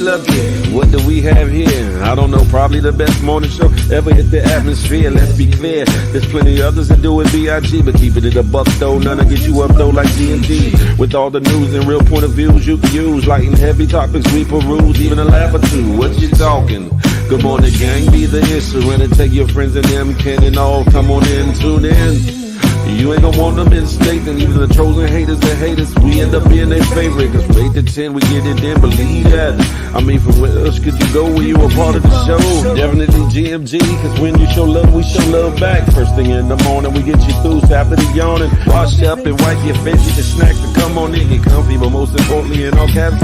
look it. What do we have here? I don't know, probably the best morning show ever hit the atmosphere. Let's be clear, there's plenty others that do it B.I.G. But keeping it a buck though, none to get you up though like GMG. With all the news and real point of views you can use. Light and heavy topics we peruse, even a laugh or two. What you talking? Good morning gang, be the issue. And take your friends and them can and all. Come on in, tune in. You ain't gonna want them in state, and even the trolls and haters that hate us, we end up being their favorite. Cause from 8 to 10, we get it in, believe that. I mean, from where else could you go when you a part of the show? Definitely GMG, cause when you show love, we show love back. First thing in the morning, we get you through, so after the yawning. Wash up and wipe your face, get your snacks to come on in, get comfy, but most importantly, in all caps.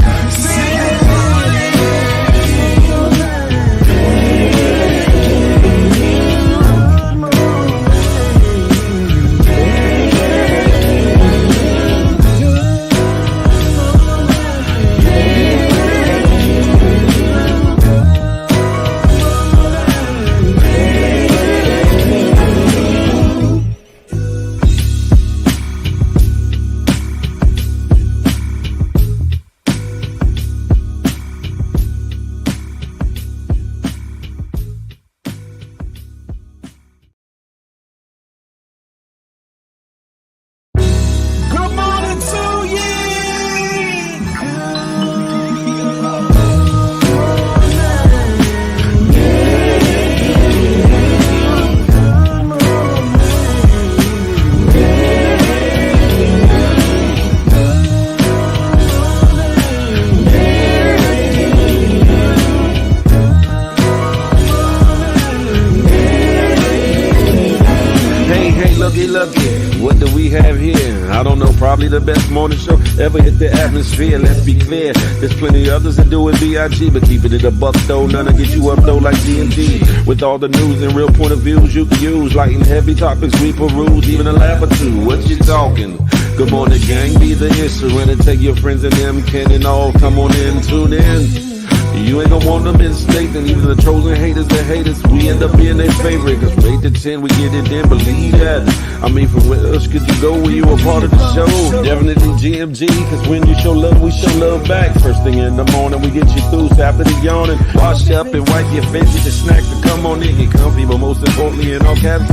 What do we have here? I don't know, probably the best morning show ever hit the atmosphere. Let's be clear, there's plenty others that do it B.I.G. But keeping it a buck though, none to get you up though like GMG. With all the news and real point of views you can use. Light and heavy topics we peruse, even a laugh or two. What you talking? Good morning gang, be the issue. And take your friends and them can and all. Come on in, tune in. You ain't gonna want them in state, and even the trolls and haters that hate us, we end up being their favorite. Cause from 8 to 10, we get it in, believe that. I mean, from where else could you go when you a part of the show? Definitely GMG, cause when you show love, we show love back. First thing in the morning, we get you through, so after the yawning. Wash up and wipe your face, get your snacks to come on in, get comfy, but most importantly, in all caps.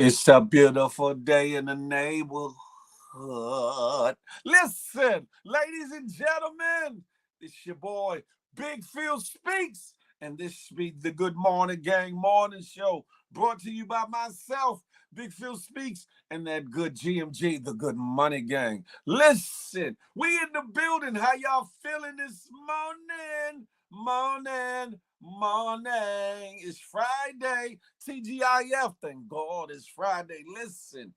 It's a beautiful day in the neighborhood. Listen, ladies and gentlemen, it's your boy, Big Phil Speaks, and this be the Good Morning Gang Morning Show, brought to you by myself, Big Phil Speaks, and that good GMG, the Good Money Gang. Listen, we in the building. How y'all feeling this morning? Morning. It's Friday. TGIF. Thank God it's Friday. Listen,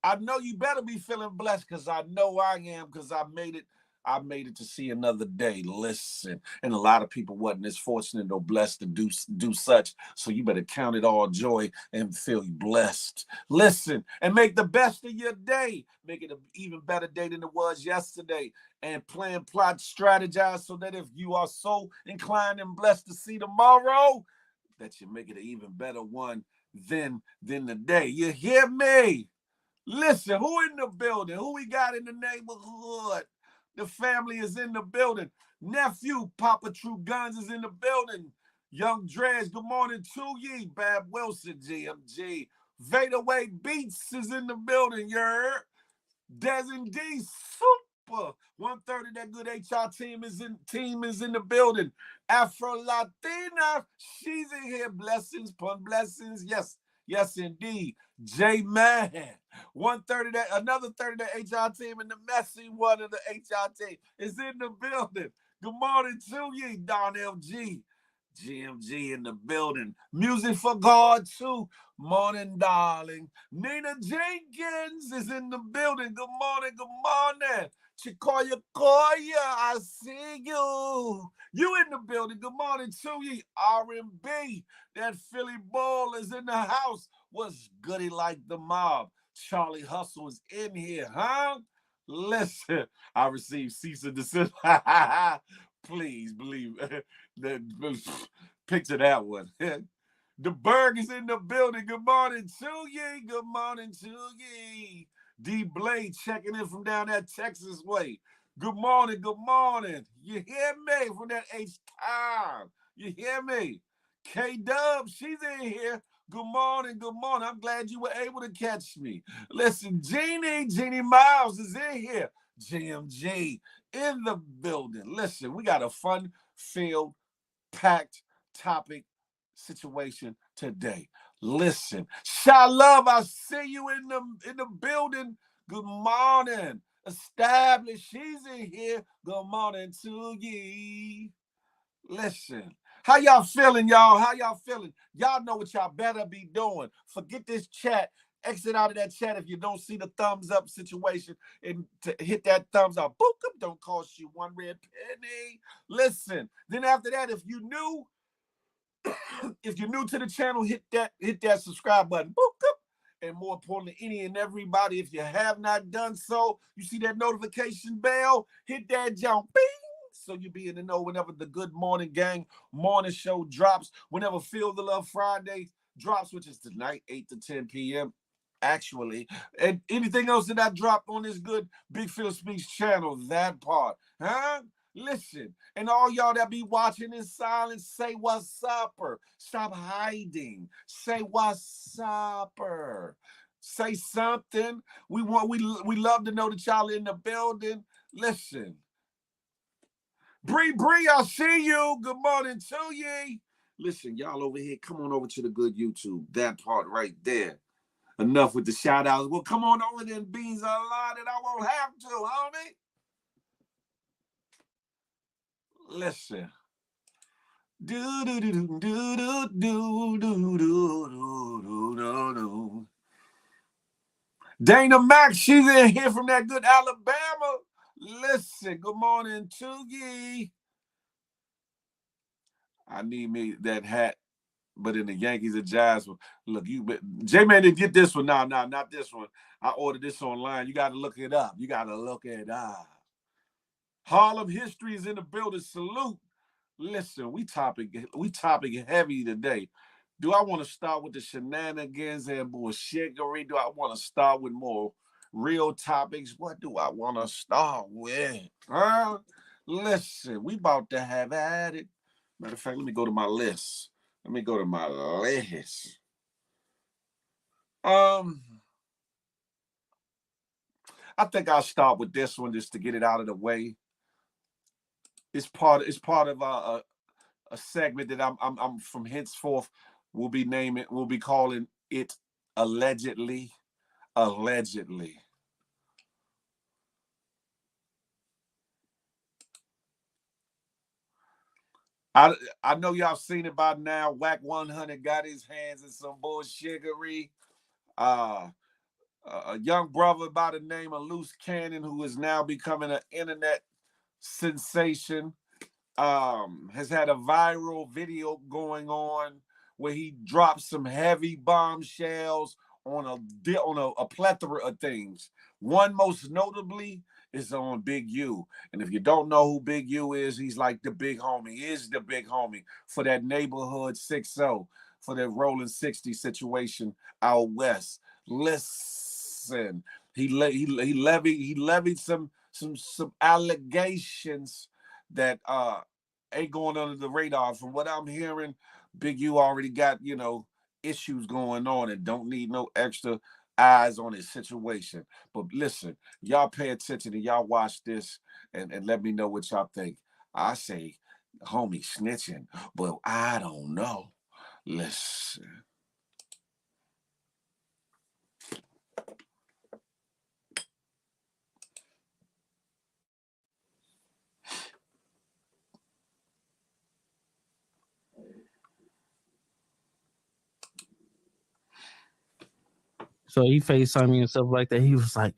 I know you better be feeling blessed because I know I am, because I made it to see another day. Listen, and a lot of people wasn't as fortunate or blessed to do such. So you better count it all joy and feel blessed. Listen, and make the best of your day. Make it an even better day than it was yesterday. And plan, plot, strategize so that if you are so inclined and blessed to see tomorrow, that you make it an even better one than the day. You hear me? Listen, who in the building? Who we got in the neighborhood? The family is in the building. Nephew, Papa True Guns is in the building. Young Dreads, good morning to ye. Bab Wilson, GMG. Vaderway Beats is in the building, you heard? Des and D, super. 130, that good HR team is in the building. Afro Latina, she's in here. Blessings, pun blessings. Yes, indeed. J-Man. 130, that another 30, that HR team, and the messy one of the HR team is in the building. Good morning to you, Don LG. GMG in the building. Music for God, too. Morning, darling. Nina Jenkins is in the building. Good morning, good morning. Chikoya Koya, I see you. You in the building. Good morning to you. R&B. That Philly ball is in the house. What's goody like the mob? Charlie Hustle is in here, huh? Listen, I received cease and desist. Please believe that. Picture that one. The Berg is in the building. Good morning to ye. Good morning to ye. D Blade checking in from down that Texas way. Good morning. Good morning. You hear me from that H-Town? You hear me? K-Dub, she's in here. Good morning. Good morning. I'm glad you were able to catch me. Listen, Jeannie Miles is in here. GMG in the building. Listen, we got a fun-filled, packed topic situation today. Listen, Shalom, I see you in the building. Good morning. Established, she's in here. Good morning to ye. Listen, how y'all feeling, y'all? How y'all feeling? Y'all know what y'all better be doing. Forget this chat. Exit out of that chat if you don't see the thumbs up situation, and to hit that thumbs up. Boop, don't cost you one red penny. Listen, then after that, if you're new to the channel, hit that subscribe button. Boop, and more importantly, any and everybody, if you have not done so, you see that notification bell, hit that jump, bing, so you'll be in the know whenever the Good Morning Gang morning show drops, whenever Feel the Love Friday drops, which is tonight, 8 to 10 p.m. actually, and anything else that I drop on this good Big Phil Speaks channel, that part, huh? Listen, and all y'all that be watching in silence, say what's upper. Stop hiding. Say what's upper. Say something. We love to know that y'all in the building. Listen. Bree, I see you. Good morning to ye. Listen, y'all over here, come on over to the good YouTube. That part right there. Enough with the shout outs. Well, come on over there and beans a lot and I won't have to, homie. Listen. Do do do do do do do do do. Dana Mack, she's in here from that good Alabama. Listen, good morning to ye. I need me that hat, but in the Yankees and Jazz one. Look, J-Man didn't get this one. No, not this one. I ordered this online. You got to look it up. You got to look it up. Harlem history is in the building. Salute. Listen, we topic heavy today. Do I want to start with the shenanigans and bullshittery? Do I want to start with more real topics? What do I want to start with? Huh? Listen, we about to have at it. Matter of fact, let me go to my list. I think I'll start with this one just to get it out of the way. It's part of a segment that I'm from henceforth we'll be calling it allegedly. Allegedly. I know y'all seen it by now. Whack 100 got his hands in some bullshittery. A young brother by the name of Loose Cannon, who is now becoming an internet sensation, has had a viral video going on where he dropped some heavy bombshells on a plethora of things. One most notably is on Big U. And if you don't know who Big U is, he's like the big homie. He is the big homie for that neighborhood 6-0, for that rolling 60 situation out west. Listen, he levied some allegations that ain't going under the radar. From what I'm hearing, Big U already got, issues going on and don't need no extra eyes on his situation. But listen, y'all pay attention and y'all watch this and let me know what y'all think. I say, homie snitching, but I don't know. Listen. So he FaceTimed me and stuff like that. He was like,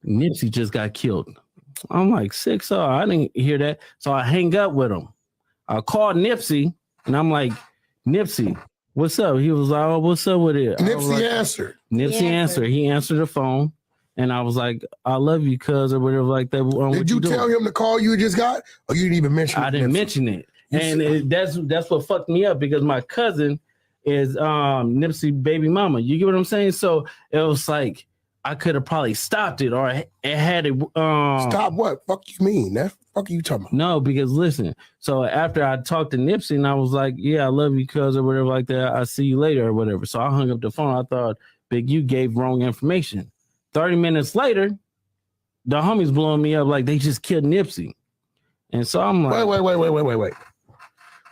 Nipsey just got killed. I'm like, 6 I didn't hear that. So I hang up with him. I called Nipsey and I'm like, Nipsey, what's up? He was like, oh, what's up with it? Nipsey answered. Nipsey answered. He answered the phone. And I was like, I love you, cuz, or whatever like that. Did you tell him the call you just got? Or you didn't even mention it? I didn't mention it. And that's what fucked me up, because my cousin is Nipsey baby mama. You get what I'm saying? So it was like, I could have probably stopped it, or it had it. Stop what? Fuck you mean? That fuck are you talking about? No, because listen. So after I talked to Nipsey and I was like, yeah, I love you, cuz, or whatever like that. I'll see you later or whatever. So I hung up the phone. I thought Big U gave wrong information. 30 minutes later, the homies blowing me up like they just killed Nipsey. And so I'm like, wait.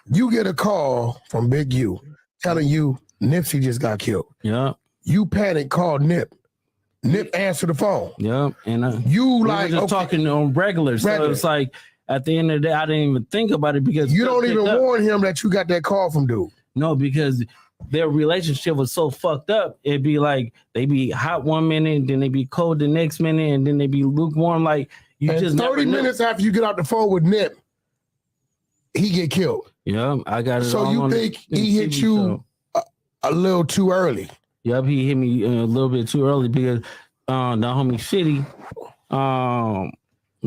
You get a call from Big U telling you Nipsey just got killed. Yeah. You panic, call Nip. Nip answer the phone. Yeah. And you like just talking on regular. So it's like, at the end of the day, I didn't even think about it, because you don't even warn him that you got that call from dude. No, because their relationship was so fucked up. It'd be like they be hot one minute, then they be cold the next minute, and then they be lukewarm. Like you and just 30 minutes after you get out the phone with Nip, he get killed. Yeah, I got it. So you think he hit you a little too early? Yep, he hit me a little bit too early, because the homie Shitty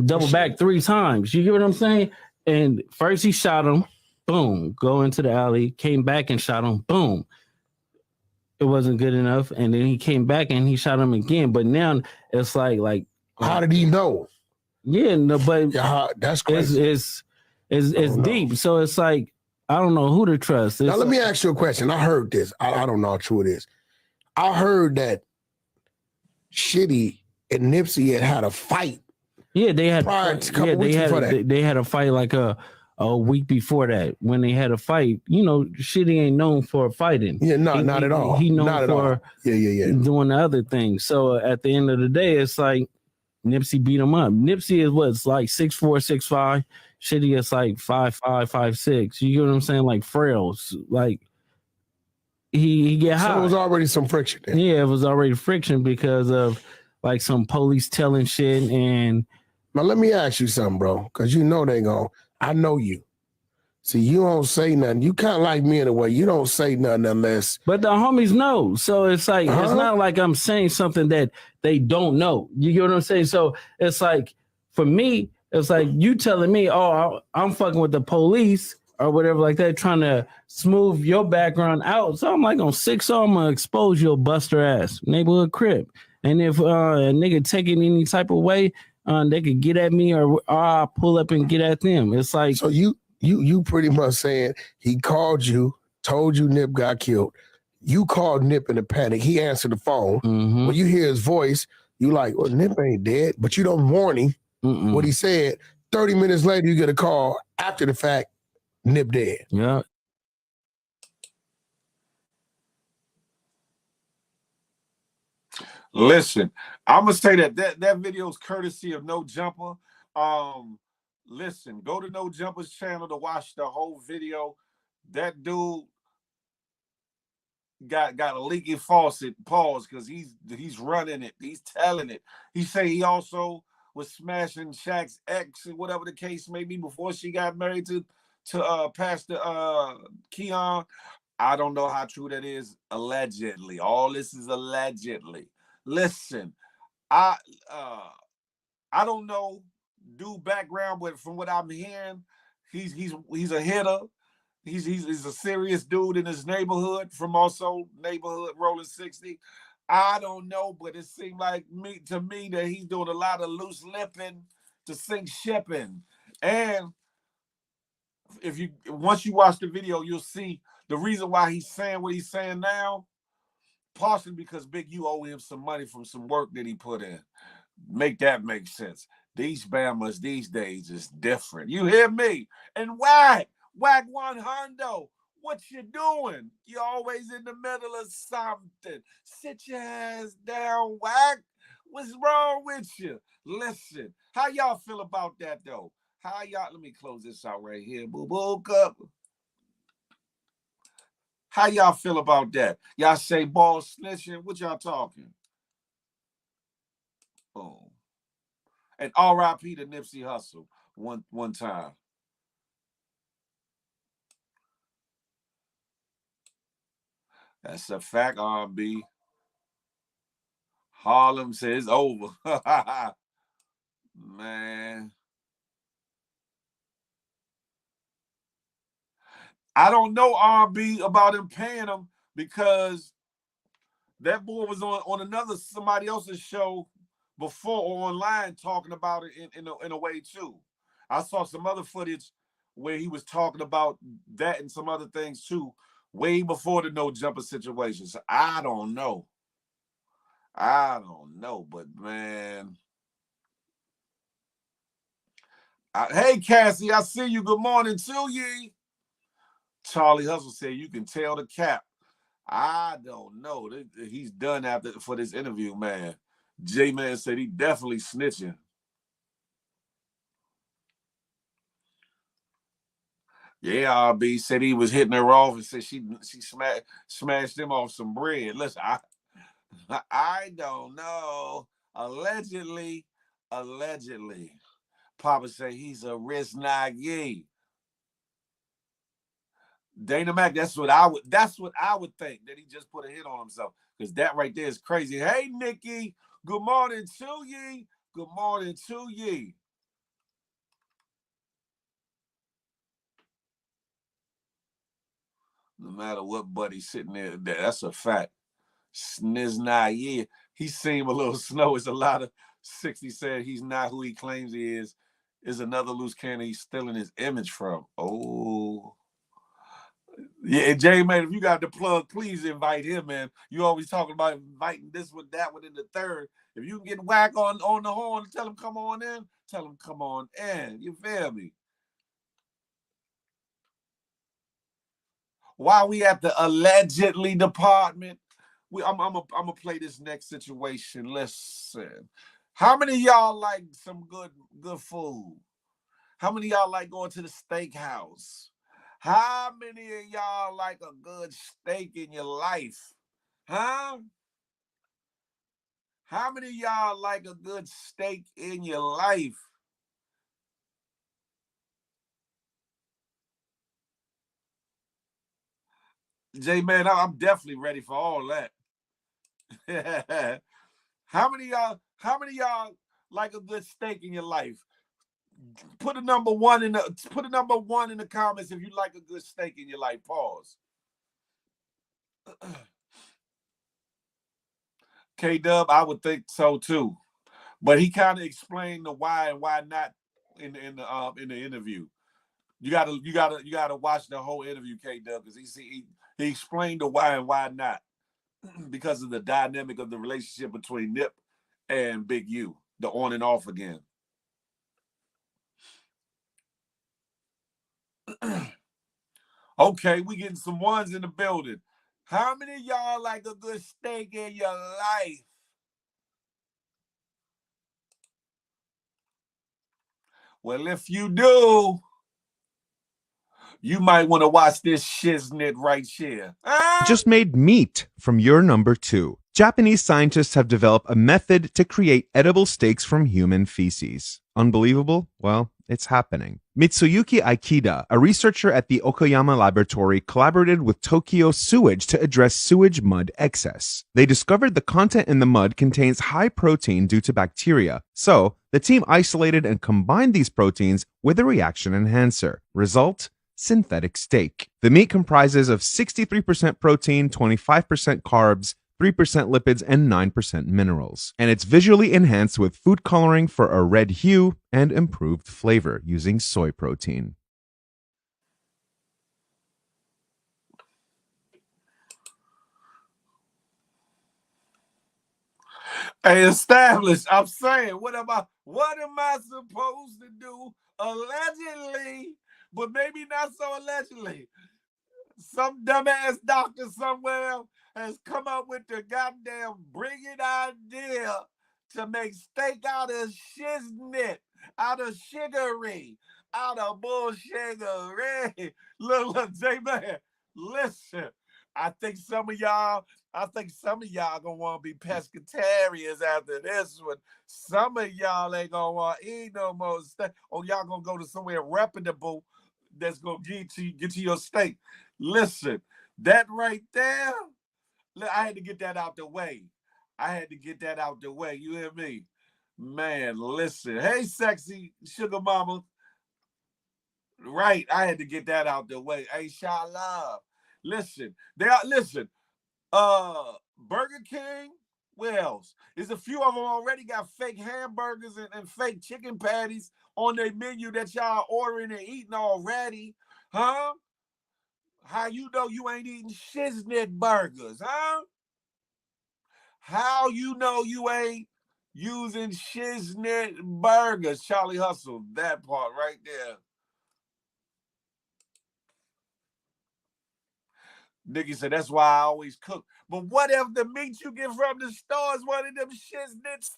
double back 3 times. You get what I'm saying? And first he shot him, boom, go into the alley, came back and shot him, boom. It wasn't good enough. And then he came back and he shot him again. But now it's like how did he know? Yeah, no, but that's crazy. It's deep. So it's like, I don't know who to trust. Now let me ask you a question. I heard this. I don't know how true it is. I heard that Shitty and Nipsey had a fight. Yeah, they had they had a fight like a week before that, when they had a fight. You know, Shitty ain't known for fighting. Yeah, not at all. He known not for doing the other things. So at the end of the day, it's like Nipsey beat him up. Nipsey is what's like 6'4", 6'5". Shitty is like 5'5", 5'6". You get what I'm saying? Like frails. Like he get high. So there was already some friction there. Yeah, it was already friction because of like some police telling shit. And now let me ask you something, bro, because you know they gon'. I know you. See, you don't say nothing. You kind of like me in a way. You don't say nothing unless. But the homies know. So it's like, it's not like I'm saying something that they don't know. You get what I'm saying? So it's like, for me, it's like you telling me, oh, I'm fucking with the police or whatever like that, trying to smooth your background out. So I'm like, on 6 I'm going to expose your buster ass neighborhood crib. And if a nigga take it any type of way, they could get at me, or I'll pull up and get at them. It's like, so you pretty much saying he called you, told you Nip got killed. You called Nip in a panic. He answered the phone. Mm-hmm. When you hear his voice, you like, well, Nip ain't dead, but you don't warn him what he said. 30 minutes later, you get a call after the fact, Nip dead. Yeah. Listen, I'm gonna say that video is courtesy of No Jumper. Listen, go to No Jumper's channel to watch the whole video. That dude got a leaky faucet. Pause, because he's running it. He's telling it. He say he also was smashing Shaq's ex, and whatever the case may be, before she got married to Pastor Keon. I don't know how true that is. Allegedly, all this is allegedly. Listen, I don't know dude background, but from what I'm hearing, he's a hitter. He's a serious dude in his neighborhood, from also neighborhood rolling 60. I don't know, but it seemed like to me that he's doing a lot of loose lipping to sink shipping. And once you watch the video, you'll see the reason why he's saying what he's saying now. Partially because Big U owe him some money from some work that he put in. Make that make sense. These Bamas these days is different. You hear me? And Whack 100, what you doing? You always in the middle of something. Sit your ass down, Whack. What's wrong with you? Listen, how y'all feel about that though? How y'all? Let me close this out right here. Boo boo cup. How y'all feel about that? Y'all say ball snitching? What y'all talking? Boom. And R.I.P. to Nipsey Hussle one time. That's a fact, R&B. Harlem says over. Man. I don't know R&B about him paying him because that boy was on another somebody else's show before or online talking about it in a way too. I saw some other footage where he was talking about that and some other things too, way before the no jumper situation. So I don't know. But man. Hey Cassie, I see you. Good morning to you. Charlie Hustle said you can tell the cap. I don't know. He's done for this interview, man. J-Man said he definitely snitching. Yeah, RB said he was hitting her off and said she smashed him off some bread. Listen, I don't know. Allegedly. Papa said he's a risk naggy. Dana Mac, that's what I would think, that he just put a hit on himself. Because that right there is crazy. Hey Nikki, good morning to ye. Good morning to ye. No matter what buddy's sitting there, that's a fact. Sniznaye, he seemed a little slow. It's a lot of 60 said he's not who he claims he is. Is another loose cannon he's stealing his image from. Oh. Yeah, Jay, man, if you got the plug, please invite him, man. You always talking about inviting this one, that one, in the third. If you can get whack on the horn, tell him come on in. Tell him come on in. You feel me? While we at the allegedly department, I'm gonna play this next situation. Listen, how many of y'all like some good food? How many of y'all like going to the steakhouse? How many of y'all like a good steak in your life? Huh? How many of y'all like a good steak in your life? Jay, man, I'm definitely ready for all that. How many of y'all like a good steak in your life? Put a number one in the comments if you like a good steak in your life. Pause. K-Dub, I would think so too. But he kind of explained the why and why not in the interview. You gotta watch the whole interview, K-Dub, because he explained the why and why not because of the dynamic of the relationship between Nip and Big U, the on and off again. Okay, we getting some ones in the building. How many of y'all like a good steak in your life? Well, if you do, you might want to watch this shiznit right here. Just made meat from your number 2. Japanese scientists have developed a method to create edible steaks from human feces. Unbelievable? Well, it's happening. Mitsuyuki Aikida, a researcher at the Okayama laboratory, collaborated with Tokyo Sewage to address sewage mud excess. They discovered the content in the mud contains high protein due to bacteria. So, the team isolated and combined these proteins with a reaction enhancer. Result? Synthetic steak. The meat comprises of 63% protein, 25% carbs, 3% lipids, and 9% minerals. And it's visually enhanced with food coloring for a red hue and improved flavor using soy protein. Hey, established. I'm saying, what am I supposed to do? Allegedly, but maybe not so allegedly. Some dumbass doctor somewhere has come up with the goddamn brilliant idea to make steak out of shiznit, out of sugary, out of bullshiggery. Look, J-Man, listen. I think some of y'all gonna want to be pescatarians after this one. Some of y'all ain't gonna want to eat no more steak. Or y'all gonna go to somewhere reputable that's gonna get you your steak. Listen, that right there, I had to get that out the way. You hear me? Man, listen. Hey, sexy sugar mama. Right, I had to get that out the way. Hey, Shalom. Listen, Burger King, where else? There's a few of them already got fake hamburgers and fake chicken patties on their menu that y'all ordering and eating already. Huh? How you know you ain't eating shiznit burgers, huh? How you know you ain't using shiznit burgers? Charlie Hustle, that part right there. Nigga said, that's why I always cook. But what if the meat you get from the store is one of them shiznit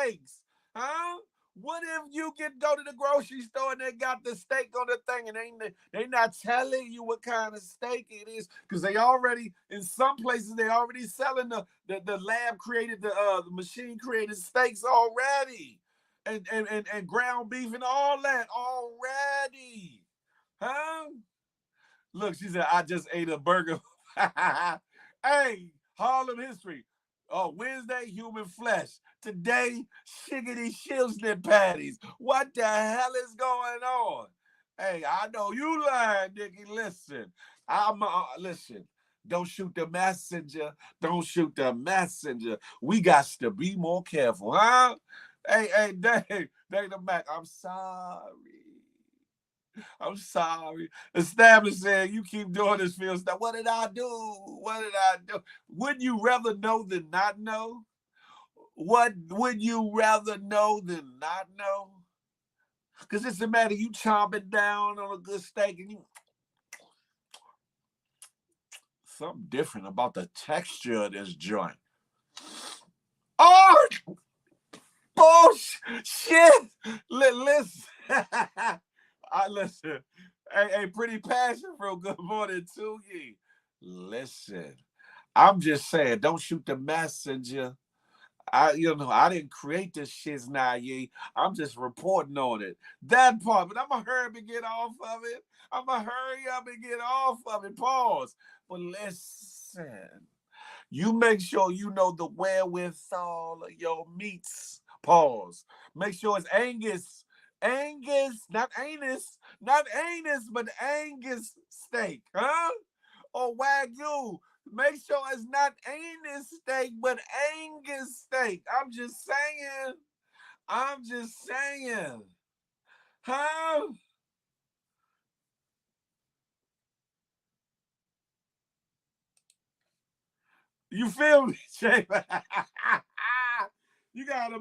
eggs? Huh? What if you go to the grocery store and they got the steak on the thing and they not telling you what kind of steak it is? Because they already, in some places, they already selling the lab created, the machine created steaks already. And ground beef and all that already. Huh? Look, she said, I just ate a burger. Hey, Harlem history. Oh, Wednesday, human flesh. Today, shiggity shilsnit patties. What the hell is going on? Hey, I know you lying, Nikki. Listen, listen. Don't shoot the messenger. Don't shoot the messenger. We got to be more careful, huh? Hey, Dave the Mac, I'm sorry. I'm sorry. Established said, you keep doing this, Phil. What did I do? Wouldn't you rather know than not know? What would you rather know than not know? Because it's a matter you chomping down on a good steak and you something different about the texture of this joint. Oh, bullshit. Listen. Listen. Hey, pretty passion for Good Morning to you. Listen, I'm just saying, don't shoot the messenger. I didn't create this shiznaye. I'm just reporting on it. That part, but I'm gonna hurry up and get off of it. Pause. But listen, you make sure you know the wherewithal of your meats. Pause. Make sure it's Angus. Angus, not anus, but Angus steak, huh? Or Wagyu. Make sure it's not anus steak, but Angus steak. I'm just saying. Huh? You feel me, Jay? you gotta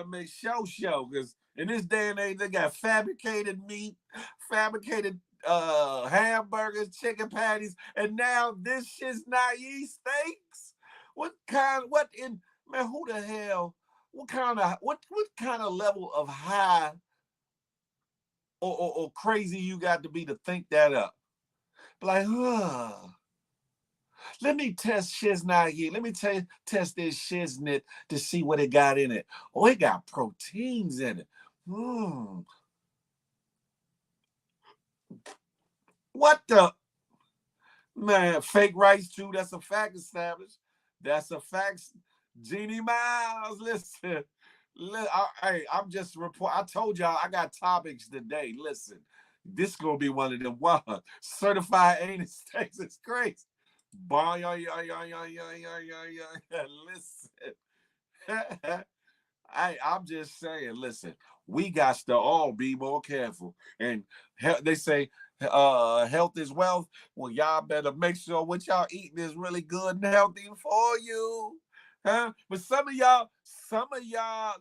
make show because in this day and age they got fabricated meat, fabricated hamburgers, chicken patties, and now this shit's naive steaks. What in man? Who the hell? What kind of level of high or crazy you got to be to think that up? Like, let me test shiznit. Let me test this shiznit to see what it got in it. Oh, it got proteins in it. What the man? Fake rice too. That's a fact established. That's a fact. Jeannie Miles, listen. I'm just report. I told y'all I got topics today. Listen, this gonna be one of them. Wow, certified anus steaks. It's crazy. Listen. I'm just saying, listen, we got to all be more careful. And they say health is wealth. Well, y'all better make sure what y'all eating is really good and healthy for you. Huh? But some of y'all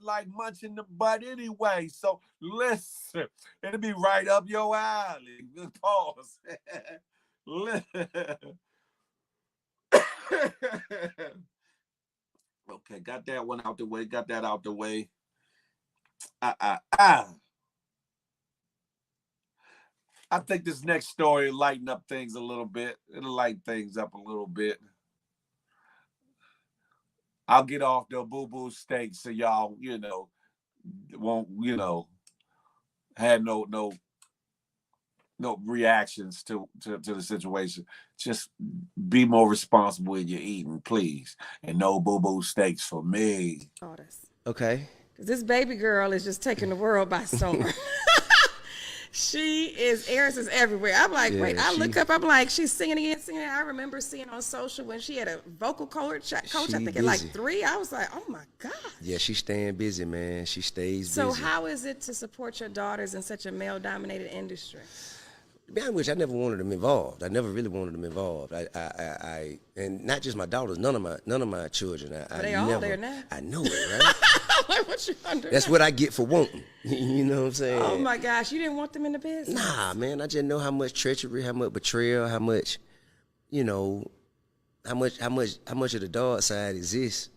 like munching the butt anyway. So listen, it'll be right up your alley. Pause. Okay, got that one out the way. I think this next story will lighten up things a little bit. It'll lighten things up a little bit. I'll get off the boo-boo steak so y'all, won't, have no reactions to the situation. Just be more responsible in your eating, please. And no boo-boo steaks for me. Okay. Because this baby girl is just taking the world by storm. She is, Eris is everywhere. I'm like, Yeah, wait, I look up, I'm like, she's singing again, singing. I remember seeing on social when she had a vocal coach I think at like 3. I was like, oh my God. Yeah, she's staying busy, man. She stays busy. So how is it to support your daughters in such a male-dominated industry? To be honest with you, I never wanted them involved. I never really wanted them involved. I and not just my daughters, none of my children. But they all there now. I know it, right? Like, what you under? That's what I get for wanting. You know what I'm saying? Oh my gosh, you didn't want them in the business? Nah, man. I just know how much treachery, how much betrayal, how much, how much of the dark side exists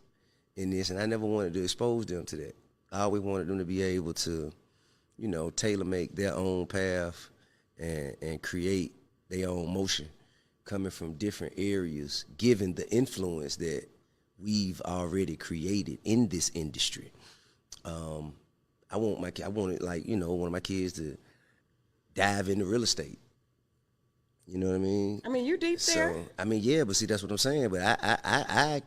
in this, and I never wanted to expose them to that. I always wanted them to be able to, tailor make their own path and create their own motion, coming from different areas, given the influence that we've already created in this industry. I wanted like, one of my kids to dive into real estate. You know what I mean? I mean, you deep there. So, I mean, yeah, but see, that's what I'm saying. But I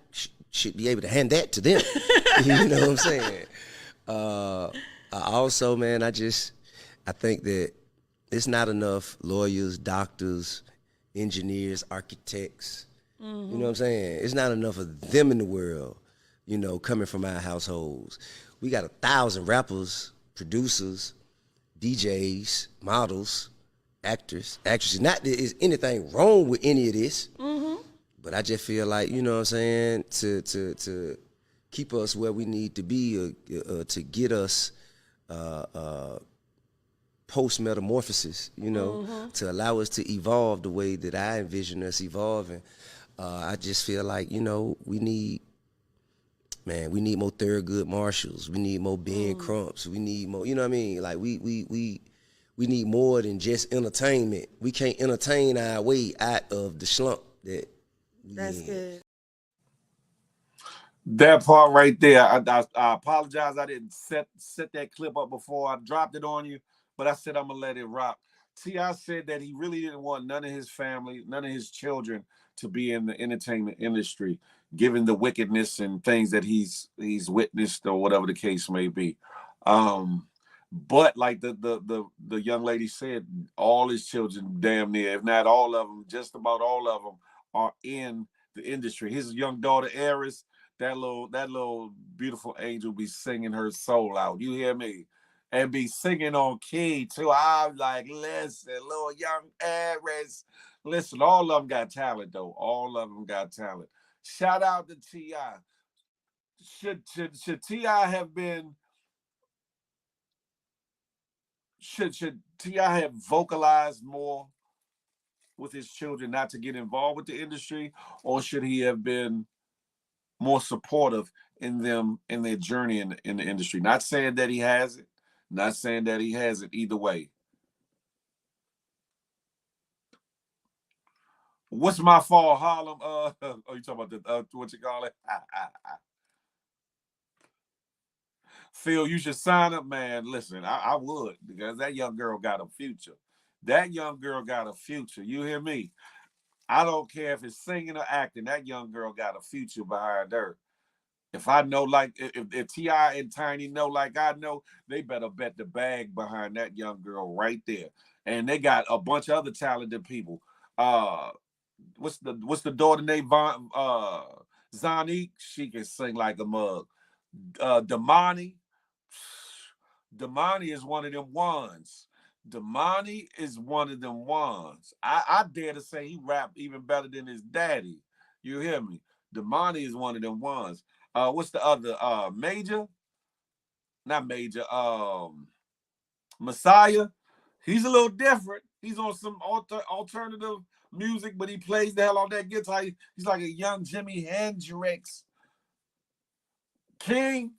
should be able to hand that to them. You know what I'm saying? Also, man, I think that it's not enough lawyers, doctors, engineers, architects. Mm-hmm. You know what I'm saying? It's not enough of them in the world, coming from our households. We got 1,000 rappers, producers, DJs, models, actors, actresses. Not that there's anything wrong with any of this, but I just feel like, you know what I'm saying, to keep us where we need to be, to get us post-metamorphosis, to allow us to evolve the way that I envision us evolving. I just feel like, we need more Thurgood Marshalls. We need more Ben Crumps. We need more, you know what I mean? Like, we need more than just entertainment. We can't entertain our way out of the slump that we That's in. good. That part right there, I apologize. I didn't set that clip up before I dropped it on you, but I said I'm going to let it rock. T.I. said that he really didn't want none of his family, none of his children to be in the entertainment industry, given the wickedness and things that he's witnessed or whatever the case may be. But like the young lady said, all his children, damn near, if not all of them, just about all of them are in the industry. His young daughter, Eris, that little beautiful angel be singing her soul out. You hear me? And be singing on key too. I'm like, listen, little young Eris. Listen, all of them got talent though. All of them got talent. Shout out to T.I. Should T.I. have been? Should T.I. have vocalized more with his children not to get involved with the industry, or should he have been more supportive in them in their journey in the industry? Not saying that he has it, not saying that he has it. Either way. What's my fall, Harlem? You talking about the what you call it? Phil, you should sign up, man. Listen, I would, because that young girl got a future. That young girl got a future. You hear me? I don't care if it's singing or acting. That young girl got a future behind her. If I know, like, if T.I. and Tiny know like I know, they better bet the bag behind that young girl right there. And they got a bunch of other talented people. What's the daughter named Zanique? She can sing like a mug. Damani is one of them ones. Damani is one of them ones. I dare to say he rap even better than his daddy. You hear me? Damani is one of them ones. What's the other? Major? Not Major. Messiah. He's a little different. He's on some alternative music, but he plays the hell on that guitar. He's like a young Jimi Hendrix. King,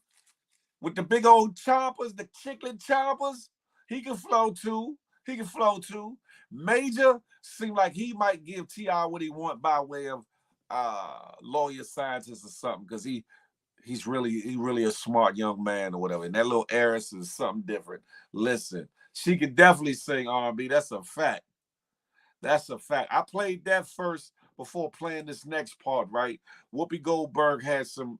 with the big old choppers, the chiclet choppers, he can flow too. He can flow too. Major seemed like he might give T.I. what he want by way of lawyer, scientist, or something, because he's really a smart young man or whatever. And that little heiress is something different. Listen, she can definitely sing R&B. That's a fact. That's a fact. I played that first before playing this next part, right? Whoopi Goldberg had some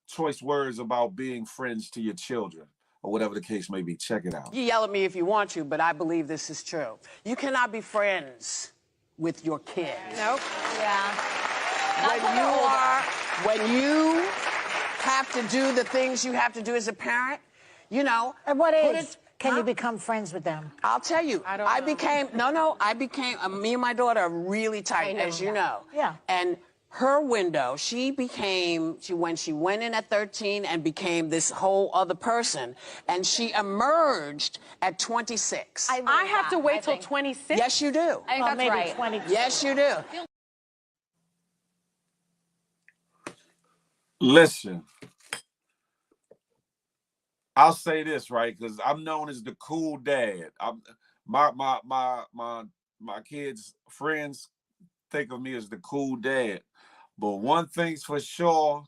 choice words about being friends to your children, or whatever the case may be. Check it out. You yell at me if you want to, but I believe this is true. You cannot be friends with your kids. Nope. Yeah. When you have to do the things you have to do as a parent, you know. At what age can you become friends with them? I'll tell you. I became, me and my daughter are really tight, as you know. Yeah. And her window, when she went in at 13 and became this whole other person, and she emerged at 26. I have to wait till 26? Yes, you do. I think that's right. 22. Yes, you do. Listen, I'll say this, right? Because I'm known as the cool dad. My kids' friends think of me as the cool dad. But one thing's for sure,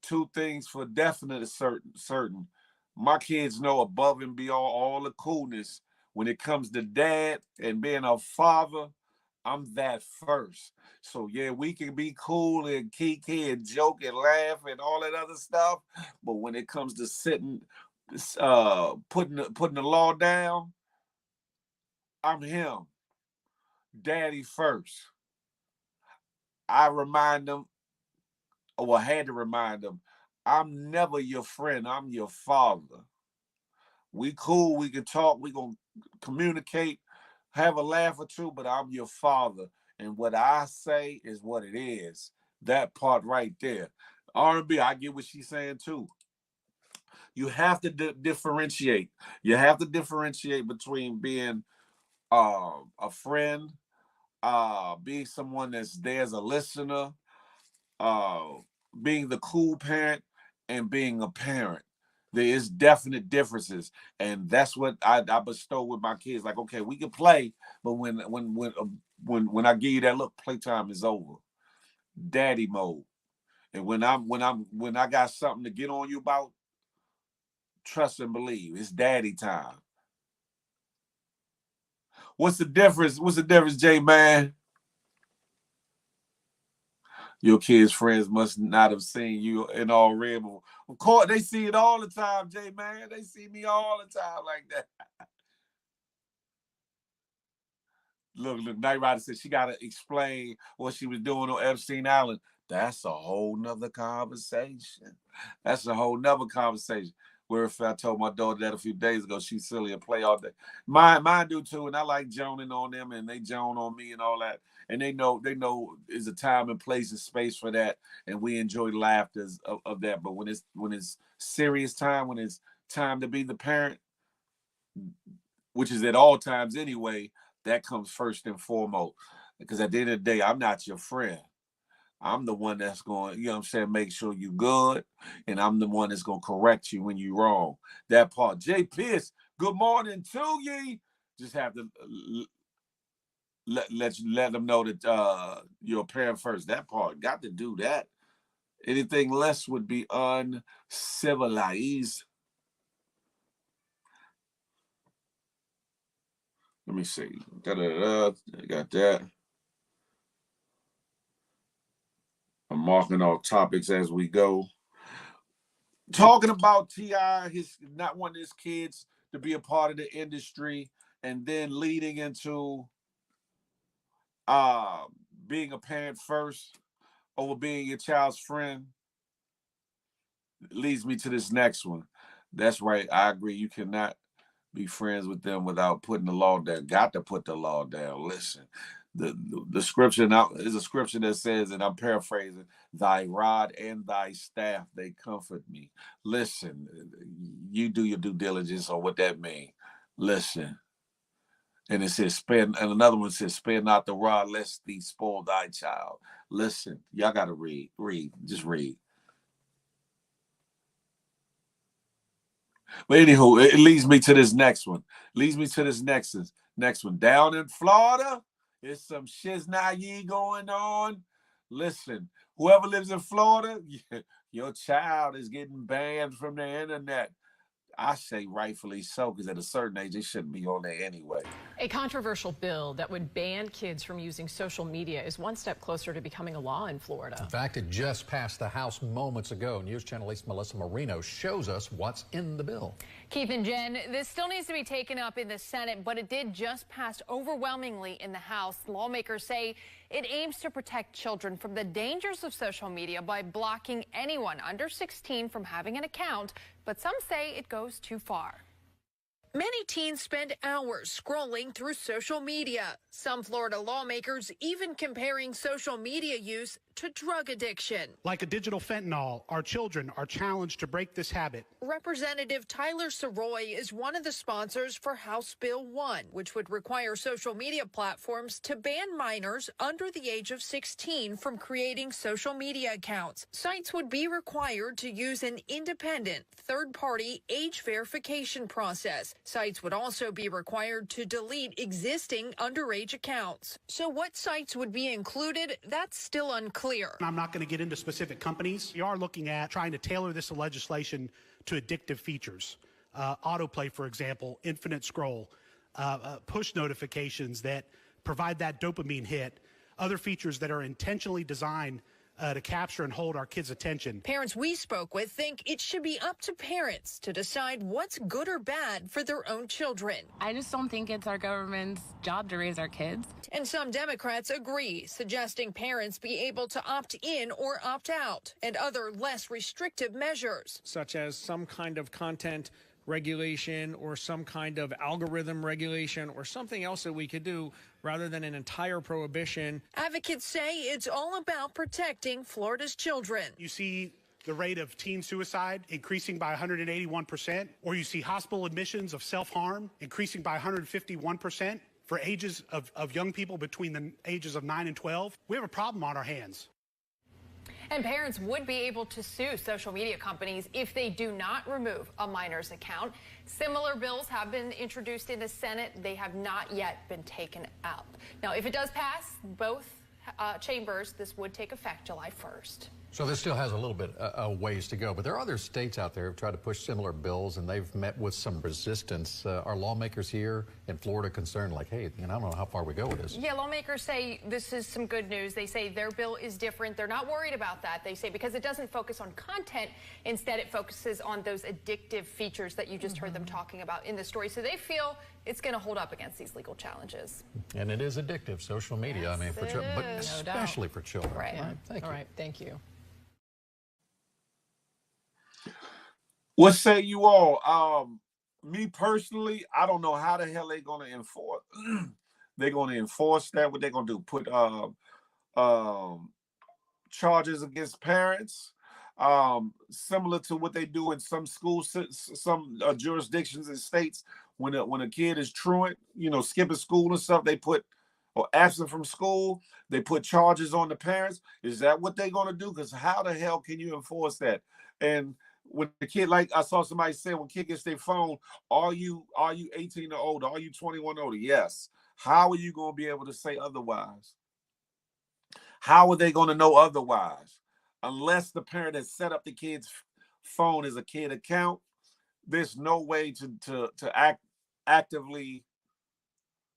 two things for definite certain. My kids know above and beyond all the coolness. When it comes to dad and being a father, I'm that first. So yeah, we can be cool and kiki and joke and laugh and all that other stuff. But when it comes to sitting, putting the law down, I'm him. Daddy first. I remind them, or I had to remind them, I'm never your friend. I'm your father. We cool. We can talk. We gonna communicate, have a laugh or two, but I'm your father. And what I say is what it is. That part right there. R&B, I get what she's saying too. You have to differentiate. You have to differentiate between being a friend, being someone that's there as a listener, being the cool parent, and being a parent. There is definite differences, and that's what I bestow with my kids. Like, okay, we can play, but when I give you that look, playtime is over. Daddy mode. And when I got something to get on you about, trust and believe. It's daddy time. What's the difference? What's the difference, J Man? Your kids' friends must not have seen you in all red. Of course, they see it all the time, J Man. They see me all the time like that. Look, Night Rider said she got to explain what she was doing on Epstein Island. That's a whole nother conversation. That's a whole nother conversation. Where if I told my daughter that a few days ago, she's silly and play all day. Mine do too, and I like joning on them, and they joan on me and all that. And they know there's a time and place and space for that, and we enjoy laughter of that. But when it's serious time, when it's time to be the parent, which is at all times anyway, that comes first and foremost. Because at the end of the day, I'm not your friend. I'm the one that's going, you know what I'm saying, make sure you're good. And I'm the one that's going to correct you when you're wrong. That part. Jay Pierce, good morning to ye. Just have to let them know that you're a parent first. That part. Got to do that. Anything less would be uncivilized. Let me see. Got that. I'm marking all topics as we go. Talking about T.I., his not wanting his kids to be a part of the industry, and then leading into being a parent first over being your child's friend, leads me to this next one. That's right. I agree. You cannot be friends with them without putting the law down. Got to put the law down. Listen. The scripture now is a scripture that says, and I'm paraphrasing, thy rod and thy staff, they comfort me. Listen, you do your due diligence on what that means. Listen. And it says, and another one says, spare not the rod, lest thee spoil thy child. Listen, y'all got to read, just read. But anywho, it leads me to this next one. Next one. Down in Florida, there's some shiznai going on. Listen, whoever lives in Florida, your child is getting banned from the internet. I say rightfully so, because at a certain age, they shouldn't be on there anyway. A controversial bill that would ban kids from using social media is one step closer to becoming a law in Florida. In fact, it just passed the House moments ago. News Channel 8's Melissa Marino shows us what's in the bill. Keith and Jen, this still needs to be taken up in the Senate, but it did just pass overwhelmingly in the House. Lawmakers say it aims to protect children from the dangers of social media by blocking anyone under 16 from having an account, but some say it goes too far. Many teens spend hours scrolling through social media. Some Florida lawmakers even comparing social media use to drug addiction. Like a digital fentanyl, our children are challenged to break this habit. Representative Tyler Soroy is one of the sponsors for House Bill 1, which would require social media platforms to ban minors under the age of 16 from creating social media accounts. Sites would be required to use an independent third-party age verification process. Sites would also be required to delete existing underage accounts. So what sites would be included? That's still unclear. I'm not going to get into specific companies. We are looking at trying to tailor this legislation to addictive features. Autoplay, for example, infinite scroll, push notifications that provide that dopamine hit, other features that are intentionally designed to capture and hold our kids' attention. Parents we spoke with think it should be up to parents to decide what's good or bad for their own children. I just don't think it's our government's job to raise our kids. And some Democrats agree, suggesting parents be able to opt in or opt out, and other less restrictive measures, such as some kind of content regulation or some kind of algorithm regulation or something else that we could do rather than an entire prohibition. Advocates say it's all about protecting Florida's children. You see the rate of teen suicide increasing by 181%, or you see hospital admissions of self-harm increasing by 151% for ages of young people between the ages of 9 and 12. We have a problem on our hands. And parents would be able to sue social media companies if they do not remove a minor's account. Similar bills have been introduced in the Senate. They have not yet been taken up. Now, if it does pass both chambers, this would take effect July 1st. So this still has a little bit of ways to go, but there are other states out there who've tried to push similar bills, and they've met with some resistance. Are lawmakers here in Florida concerned, like, hey, I don't know how far we go with this? Yeah, lawmakers say this is some good news. They say their bill is different. They're not worried about that. They say because it doesn't focus on content, instead it focuses on those addictive features that you just heard them talking about in the story. So they feel it's going to hold up against these legal challenges. And it is addictive, social media. Yes, I mean, for children, but especially for children. Right. All right, thank you. All right, thank you. What say you all? Me personally, I don't know how the hell they're going to enforce. They're going to enforce that. What they're going to do? Put charges against parents, similar to what they do in some schools, some jurisdictions and states. When a kid is truant, skipping school and stuff, they put, or absent from school, they put charges on the parents. Is that what they're going to do? Because how the hell can you enforce that? And when the kid, like I saw somebody say, when kid gets their phone, are you 18 or older? Are you 21 or older? Yes. How are you going to be able to say otherwise? How are they going to know otherwise? Unless the parent has set up the kid's phone as a kid account, there's no way to actively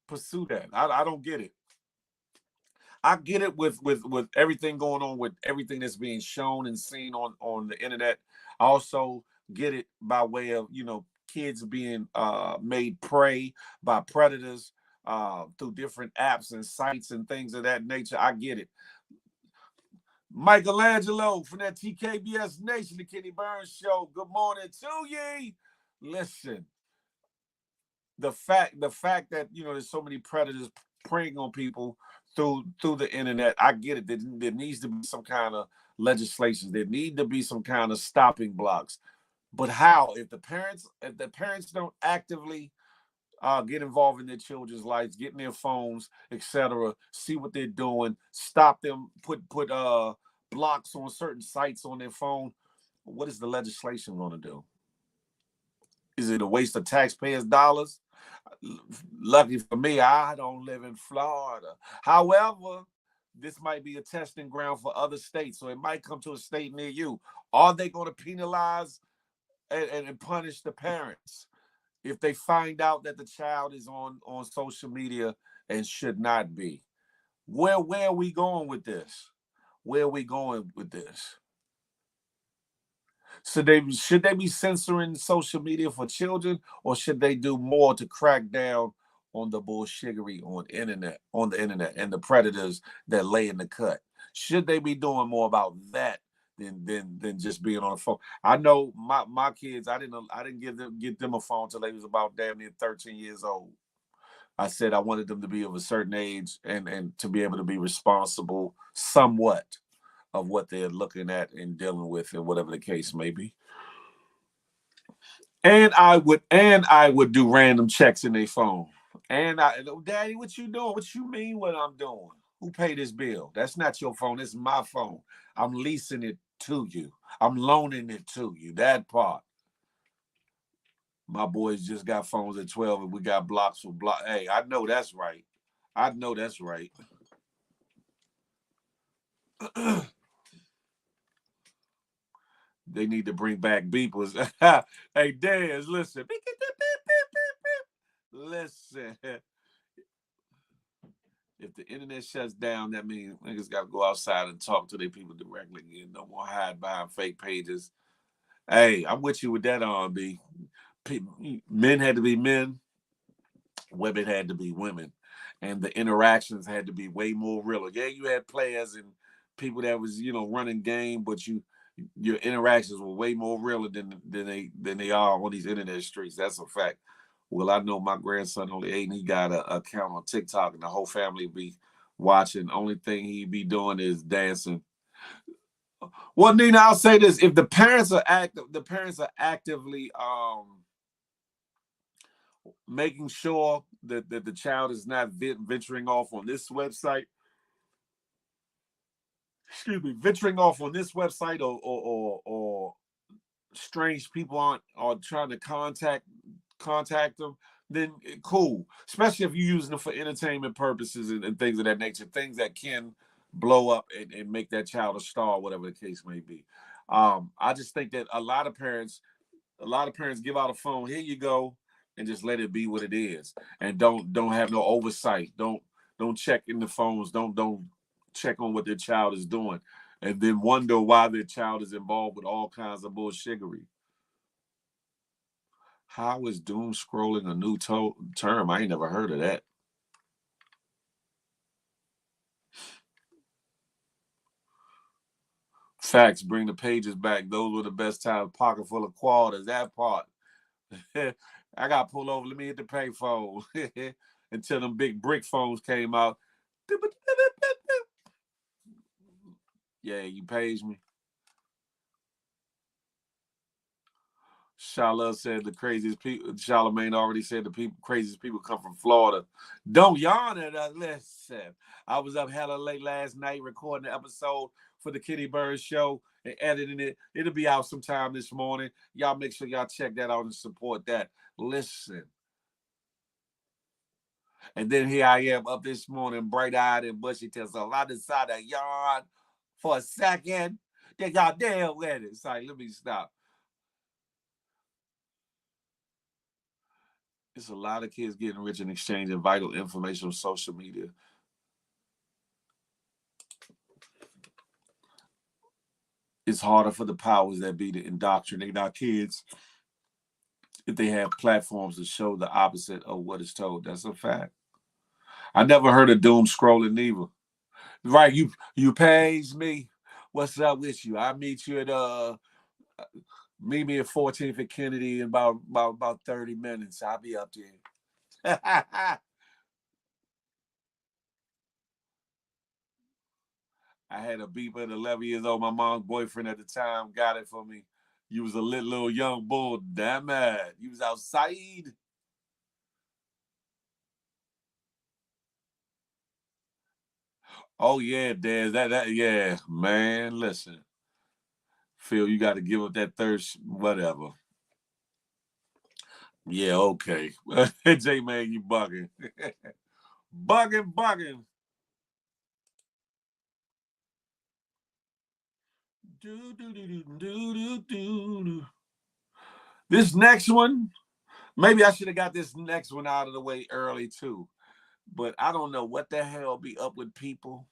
pursue that. I don't get it. I get it with everything going on, with everything that's being shown and seen on the internet. I also get it by way of, kids being made prey by predators through different apps and sites and things of that nature. I get it. Michelangelo from that TKBS Nation, the Kenny Burns Show. Good morning to ye. Listen, the fact that there's so many predators preying on people through the internet, I get it. There needs to be some kind of legislation. There need to be some kind of stopping blocks. But how? If the parents don't actively get involved in their children's lives, get in their phones, etc., see what they're doing, stop them, put blocks on certain sites on their phone, what is the legislation going to do? Is it a waste of taxpayers' dollars? Lucky for me, I don't live in Florida. However, this might be a testing ground for other states, so it might come to a state near you. Are they going to penalize and punish the parents if they find out that the child is on social media and should not be? Where are we going with this? Where are we going with this? Should they be censoring social media for children, or should they do more to crack down on the bullshittery on the internet and the predators that lay in the cut? Should they be doing more about that than just being on the phone? I know my kids, I didn't get them a phone till they was about damn near 13 years old. I said I wanted them to be of a certain age and to be able to be responsible somewhat of what they're looking at and dealing with, and whatever the case may be. And I would do random checks in their phone. And Daddy, what you doing? What you mean what I'm doing? Who paid this bill? That's not your phone. It's my phone. I'm leasing it to you. I'm loaning it to you. That part. My boys just got phones at 12 and we got blocks for block. Hey, I know that's right. I know that's right. They need to bring back beepers. Hey, Daz, listen. Listen. If the internet shuts down, that means niggas got to go outside and talk to their people directly again. No more hide behind fake pages. Hey, I'm with you with that, R&B. Men had to be men. Women had to be women. And the interactions had to be way more real. Yeah, you had players and people that was, running game, but your interactions were way more realer than they are on these internet streets. That's a fact. Well, I know my grandson only 8 and he got an account on TikTok and the whole family be watching. Only thing he be doing is dancing. Well, Nina, I'll say this. If the parents are actively making sure that the child is not venturing off on this website, venturing off on this website or strange people are trying to contact them, then cool. Especially if you're using them for entertainment purposes and things of that nature, things that can blow up and make that child a star, whatever the case may be. I just think that a lot of parents give out a phone, here you go, and just let it be what it is, and don't have no oversight. Don't check in the phones. Don't check on what their child is doing, and then wonder why their child is involved with all kinds of bullshittery. How is doom scrolling a new term? I ain't never heard of that. Facts, bring the pages back. Those were the best times. Pocket full of quarters. That part. I got pulled over. Let me hit the pay phone until them big brick phones came out. Yeah, you page me. Shala said the craziest people. Charlamagne already said the craziest people come from Florida. Don't yawn at us. Listen, I was up hella late last night recording the episode for the Kitty Bird Show and editing it. It'll be out sometime this morning. Y'all make sure y'all check that out and support that. Listen. And then here I am up this morning, bright-eyed and bushy-tailed. So I decided to yawn for a second. Then y'all damn with it. It's like, let me stop. It's a lot of kids getting rich and exchanging vital information on social media. It's harder for the powers that be to indoctrinate our kids if they have platforms to show the opposite of what is told. That's a fact. I never heard of doom scrolling neither. Right, you page me. What's up with you? I meet you at meet me at 14th and Kennedy in about 30 minutes. I'll be up there. I had a beeper at 11 years old. My mom's boyfriend at the time got it for me. You was a little young bull. Damn it. You was outside. Oh, yeah, Dad. Yeah, man, listen. Phil, you got to give up that thirst, whatever. Yeah, okay. J-Man, you bugging. bugging. This next one, maybe I should have got this next one out of the way early too. But I don't know what the hell be up with people.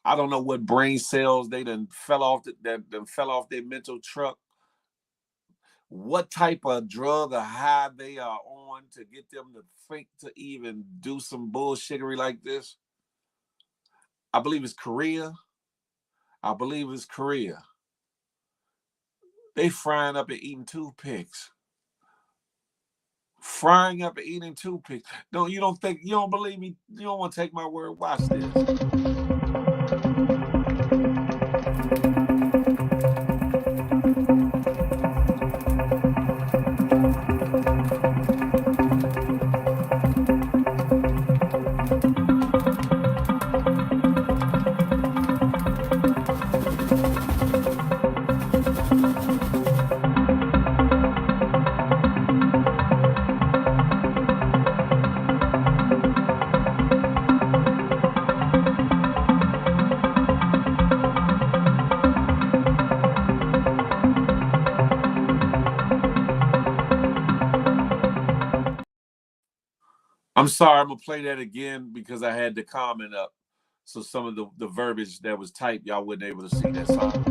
I don't know what brain cells they done fell off their mental truck. What type of drug or high they are on to get them to think to even do some bullshittery like this. I believe it's Korea. They frying up and eating toothpicks. No, you don't believe me? You don't want to take my word. Watch this. I'm sorry, I'm gonna play that again because I had the comment up. So some of the verbiage that was typed, y'all wasn't able to see that song.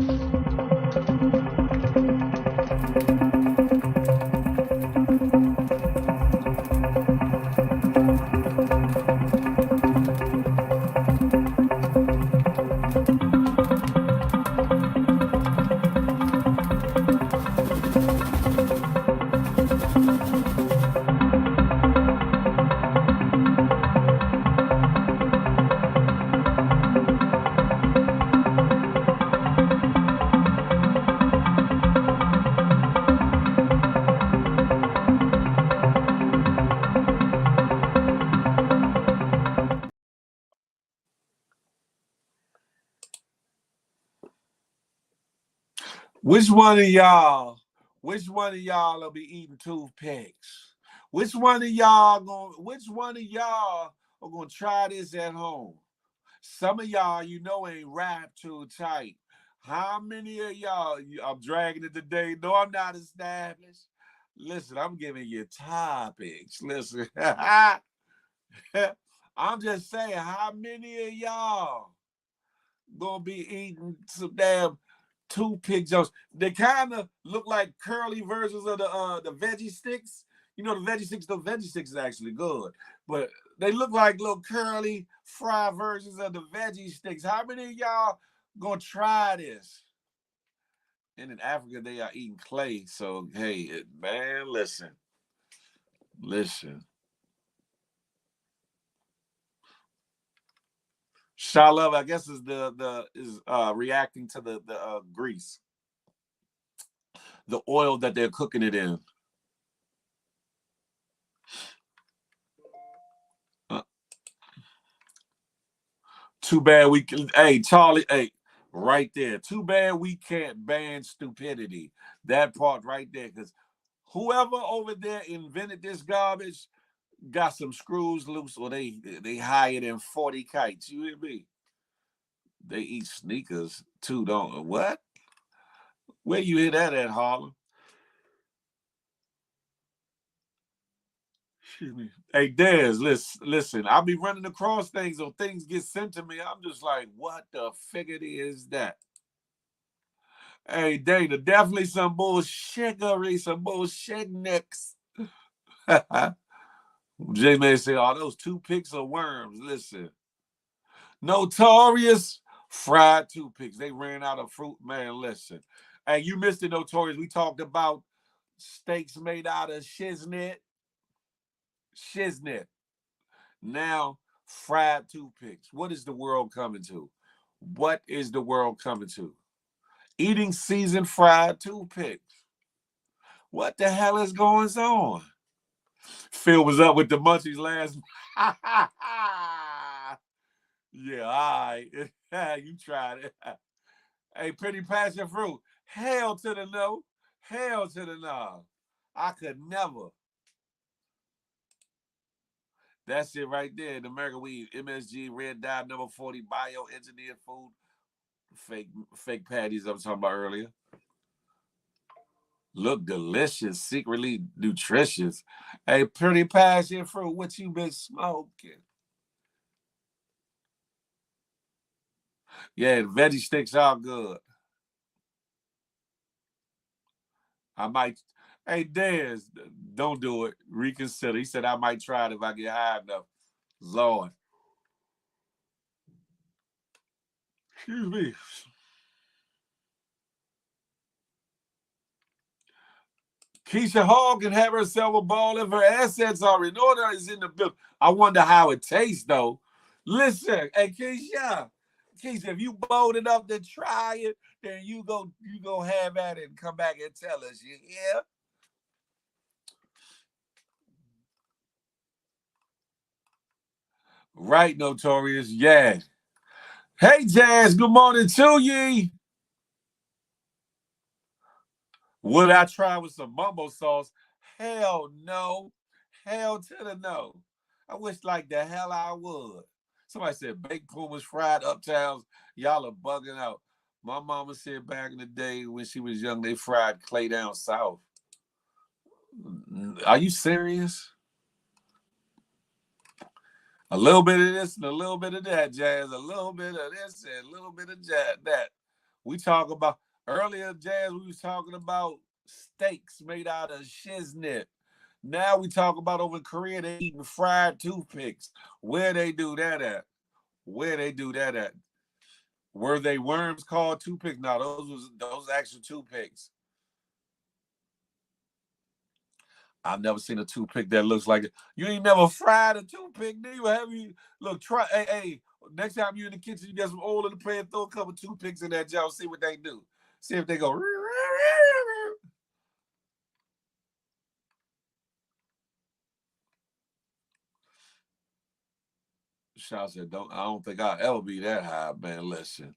Which one of y'all will be eating toothpicks? Which one of y'all are gonna try this at home? Some of y'all, ain't wrapped too tight. How many of y'all, I'm dragging it today. No, I'm not established. Listen, I'm giving you topics. Listen, I'm just saying, how many of y'all gonna be eating some damn toothpick jokes? They kind of look like curly versions of the veggie sticks. The veggie sticks is actually good, but they look like little curly fry versions of the veggie sticks. How many of y'all gonna try this? And in Africa, they are eating clay. So hey, man, listen. Shalom, I guess is reacting to the grease, the oil that they're cooking it in. Too bad we can. Hey, Charlie. Hey, right there. Too bad we can't ban stupidity. That part right there, because whoever over there invented this garbage got some screws loose, or they higher than 40 kites. You hear me? They eat sneakers too, don't they? What? Where you hear that at, Harlem? Excuse me. Hey, Dez, listen. I'll be running across things, or things get sent to me. I'm just like, what the figgity is that? Hey, Dana, definitely some bullshittery, some bullshit nicks. J-Man say, oh, those toothpicks are worms. Listen. Notorious fried toothpicks. They ran out of fruit. Man, listen. Hey, you missed it, Notorious. We talked about steaks made out of shiznit. Now, fried toothpicks. What is the world coming to? Eating seasoned fried toothpicks. What the hell is going on? Phil was up with the munchies last. Yeah, all right. You tried it. Hey, pretty passion fruit. Hell to the no. Hell to the no. I could never. That's it right there. The American weed, MSG, red dye, number 40, bio-engineered food, fake patties I was talking about earlier. Look delicious, secretly nutritious. Hey, pretty passion fruit, what you been smoking? Yeah, the veggie sticks are good. I might. Hey, Dez, don't do it. Reconsider. He said I might try it if I get high enough. Lord. Excuse me. Keisha Hall can have herself a ball if her assets are in order. Is in the building. I wonder how it tastes, though. Listen, hey, Keisha, if you bold enough to try it, then you go have at it and come back and tell us. You hear? Right, Notorious. Yeah. Hey, Jazz. Good morning to ye. Would I try with some mumbo sauce? Hell no. Hell to the no. I wish like the hell I would. Somebody said baked pumas, fried uptowns. Y'all are bugging out. My mama said back in the day when she was young, they fried clay down south. Are you serious? A little bit of this and a little bit of that, Jazz. A little bit of this and a little bit of that. We talk about earlier, Jazz. We was talking about steaks made out of shiznit. Now we talk about over in Korea they eating fried toothpicks. Where they do that at? Where they do that at? Were they worms called toothpicks? No, those actual toothpicks. I've never seen a toothpick that looks like it. You ain't never fried a toothpick, do you? Have you? Look, try. Hey, next time you're in the kitchen, you get some oil in the pan, throw a couple toothpicks in that jar, see what they do. See if they go. Shaw said, I don't think I'll ever be that high, man. Listen.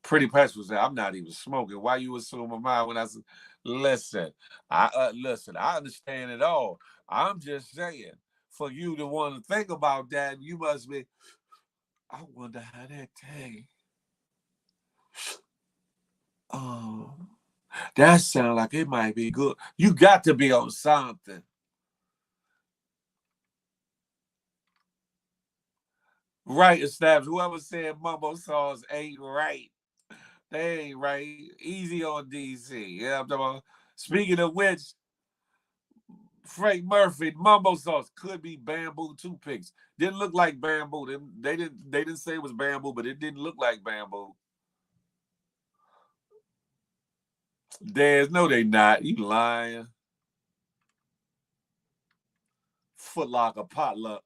Pretty Patch was there. I'm not even smoking. Why you assume my mind when I said, listen, I understand it all. I'm just saying, for you to want to think about that, you must be, I wonder how that tastes. That sounds like it might be good. You got to be on something. Right, Snaps. Whoever said mumbo sauce ain't right. They ain't right. Easy on DC. Yeah, I'm talking about. Speaking of which, Frank Murphy, mumbo sauce could be bamboo toothpicks. Didn't look like bamboo. They didn't say it was bamboo, but it didn't look like bamboo. No, they not. You lying. Foot Locker potluck.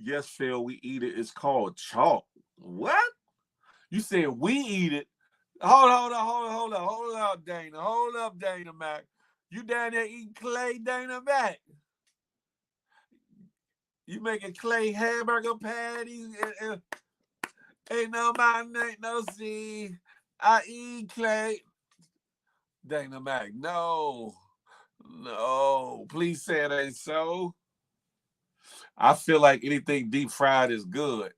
Yes, Phil, we eat it. It's called chalk. What? You said we eat it. Hold on, Dana. Hold up, Dana Mac. You down there eating clay, Dana Mac? You making clay hamburger patties? Ain't no man, ain't no sea. I eat clay. Dana Mac, no. Please say it ain't so. I feel like anything deep fried is good.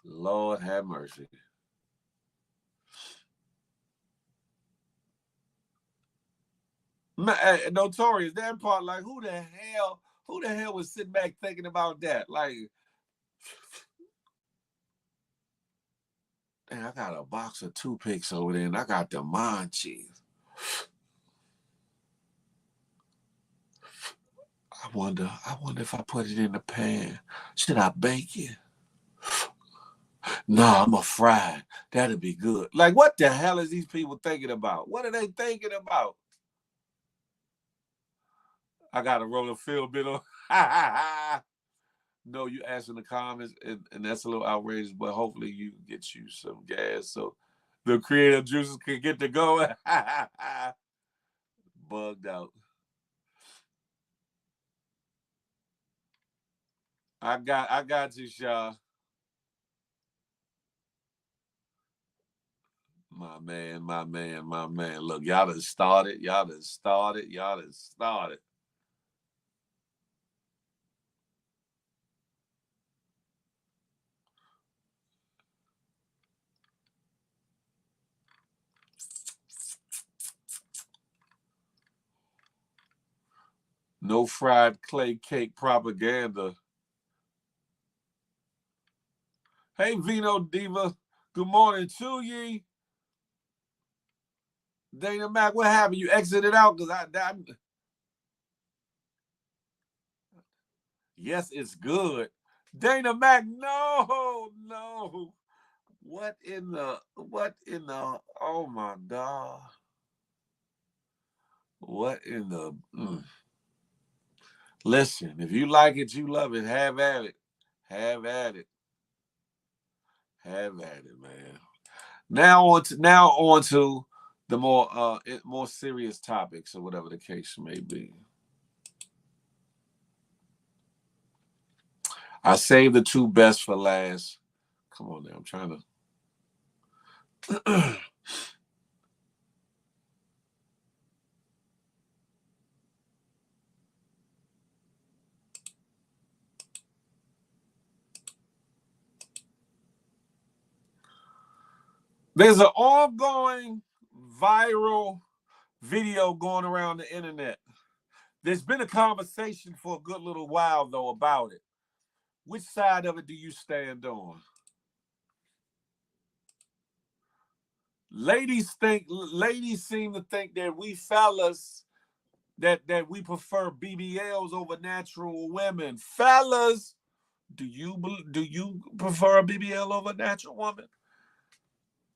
Lord have mercy. Notorious, that part, like who the hell was sitting back thinking about that? Like, man, I got a box of toothpicks over there and I got the munchies. I wonder if I put it in the pan. Should I bake it? Nah, I'm a fry. That'll be good. Like, what the hell is these people thinking about? What are they thinking about? I got to roll a field bit on. No, you ask in the comments, and that's a little outrageous, but hopefully you get you some gas so the creative juices can get to going. Bugged out. I got you, Shaw. My man. Look, y'all done started. No fried clay cake propaganda. Hey, Vino Diva. Good morning to ye. Dana Mac, what happened? You exited out because I yes, it's good. Dana Mac, no. What in the, oh my God. What in the, Listen, if you like it, you love it, have at it. Have at it. Have at it, man. Now on to the more serious topics or whatever the case may be. I saved the two best for last. Come on now, I'm trying to. There's an ongoing viral video going around the internet. There's been a conversation for a good little while, though, about it. Which side of it do you stand on? Ladies seem to think that we fellas, that we prefer BBLs over natural women. Fellas, do you prefer a BBL over a natural woman?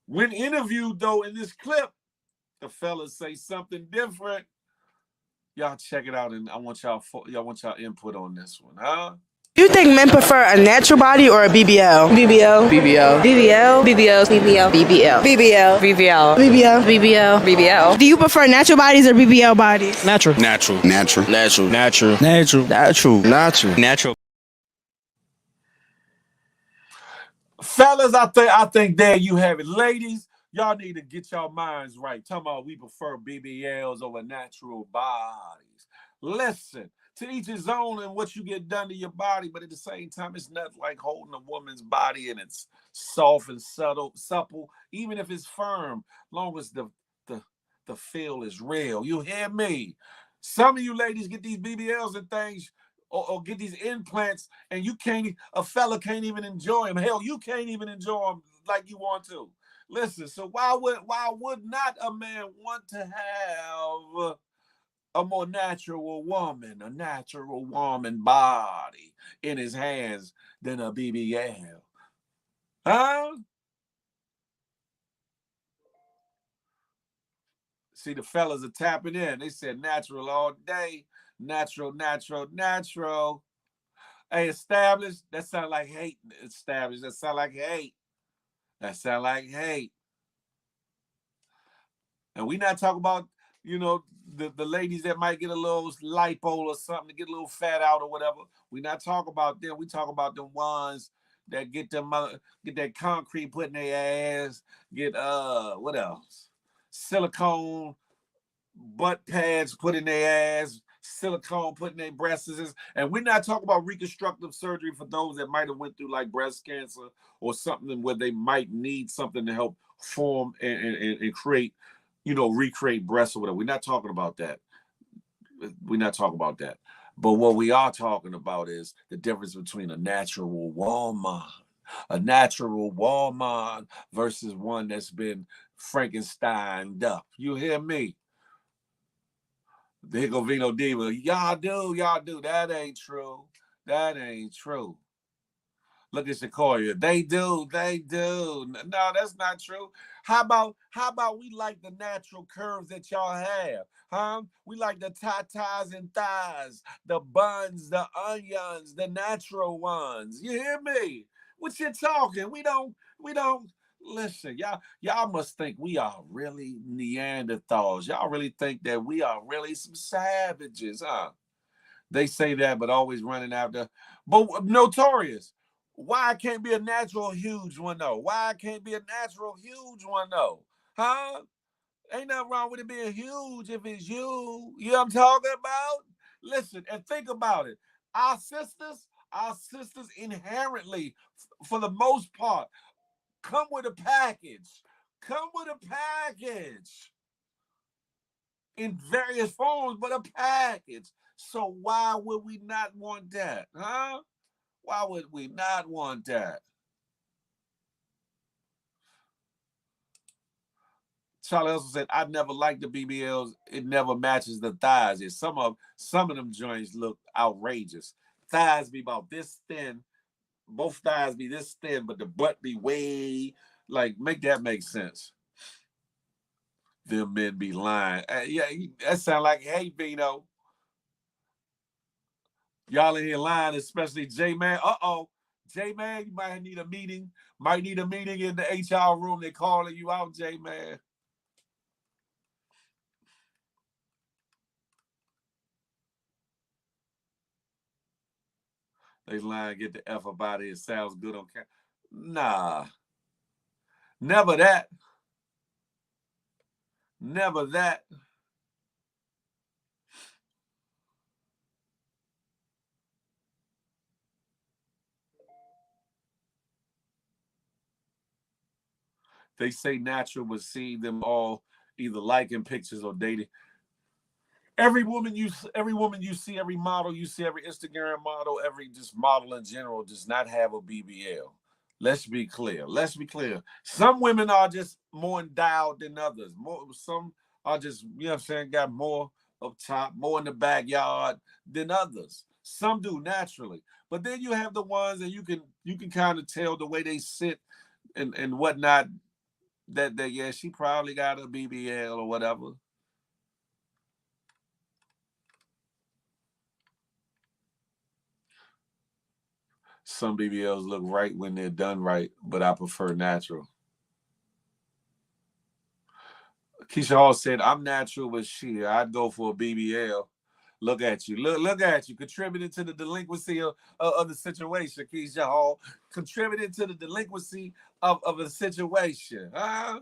When interviewed, though, in this clip, the fellas say something different. Y'all check it out, and I want y'all input on this one, huh? Do you think men prefer a natural body or a BBL? BBL. BBL. BBL. BBL. BBL. BBL. BBL. BBL. BBL. BBL. BBL. Do you prefer natural bodies or BBL bodies? Natural. Natural. Natural. Natural. Natural. Natural. Natural. Natural. Natural. Fellas, I think there you have it. Ladies, y'all need to get your minds right. Talking about we prefer BBLs over natural bodies. Listen, to each his own and what you get done to your body, but at the same time, it's not like holding a woman's body and it's soft and supple, even if it's firm, long as the feel is real. You hear me? Some of you ladies get these BBLs and things, or get these implants, and a fella can't even enjoy them. Hell, you can't even enjoy them like you want to. Listen, so why would not a man want to have a more natural woman body in his hands than a BBL? Huh? See, the fellas are tapping in. They said natural all day. Natural. Hey, established. That sound like hate. Established. That sound like hate. And we not talking about, the ladies that might get a little lipo or something to get a little fat out or whatever. We not talking about them. We talk about the ones that get that concrete put in their ass. Get what else? Silicone butt pads put in their ass. Silicone put in their breasts. And we're not talking about reconstructive surgery for those that might have went through like breast cancer or something where they might need something to help form and create, recreate breasts or whatever. We're not talking about that. But what we are talking about is the difference between a natural woman versus one that's been Frankensteined up. You hear me? There go Vino Diva. Y'all do. That ain't true. Look at Sequoia. They do. No, that's not true. How about we like the natural curves that y'all have? Huh? We like the tatas and thighs, the buns, the onions, the natural ones. You hear me? What you talking? We don't listen. Y'all must think we are really Neanderthals. Y'all really think that we are really some savages, huh? They say that, but always running after. But notorious. Why I can't be a natural huge one though? Huh? Ain't nothing wrong with it being huge if it's you. You know what I'm talking about? Listen and think about it. Our sisters inherently, for the most part, come with a package. In various forms, but a package. So why would we not want that? Huh? Why would we not want that? Charlie also said, I never liked the BBLs. It never matches the thighs. Yeah, some of them joints look outrageous. Thighs be about this thin. Both thighs be this thin, but the butt be way, like, make that make sense. Them men be lying. Yeah, that sound like, hey, Vino. Y'all in here lying, especially J-Man. Uh-oh. J-Man, you might need a meeting. Might need a meeting in the HR room. They calling you out, J-Man. They lying, get the F about it. It sounds good on camera. Nah. Never that. Never that. They say natural would see them all either liking pictures or dating. Every woman you see, every model you see, every Instagram model, every just model in general does not have a BBL. Let's be clear. Let's be clear. Some women are just more endowed than others. Some are just, you know what I'm saying, got more up top, more in the backyard than others. Some do naturally. But then you have the ones that you can kind of tell the way they sit and whatnot that yeah, she probably got a BBL or whatever. Some BBLs look right when they're done right, but I prefer natural. Keisha Hall said, I'm natural with sheer. I'd go for a BBL. Look at you. Look at you. Contributing to the delinquency of the situation, Keisha Hall. Contributing to the delinquency of a situation. Huh?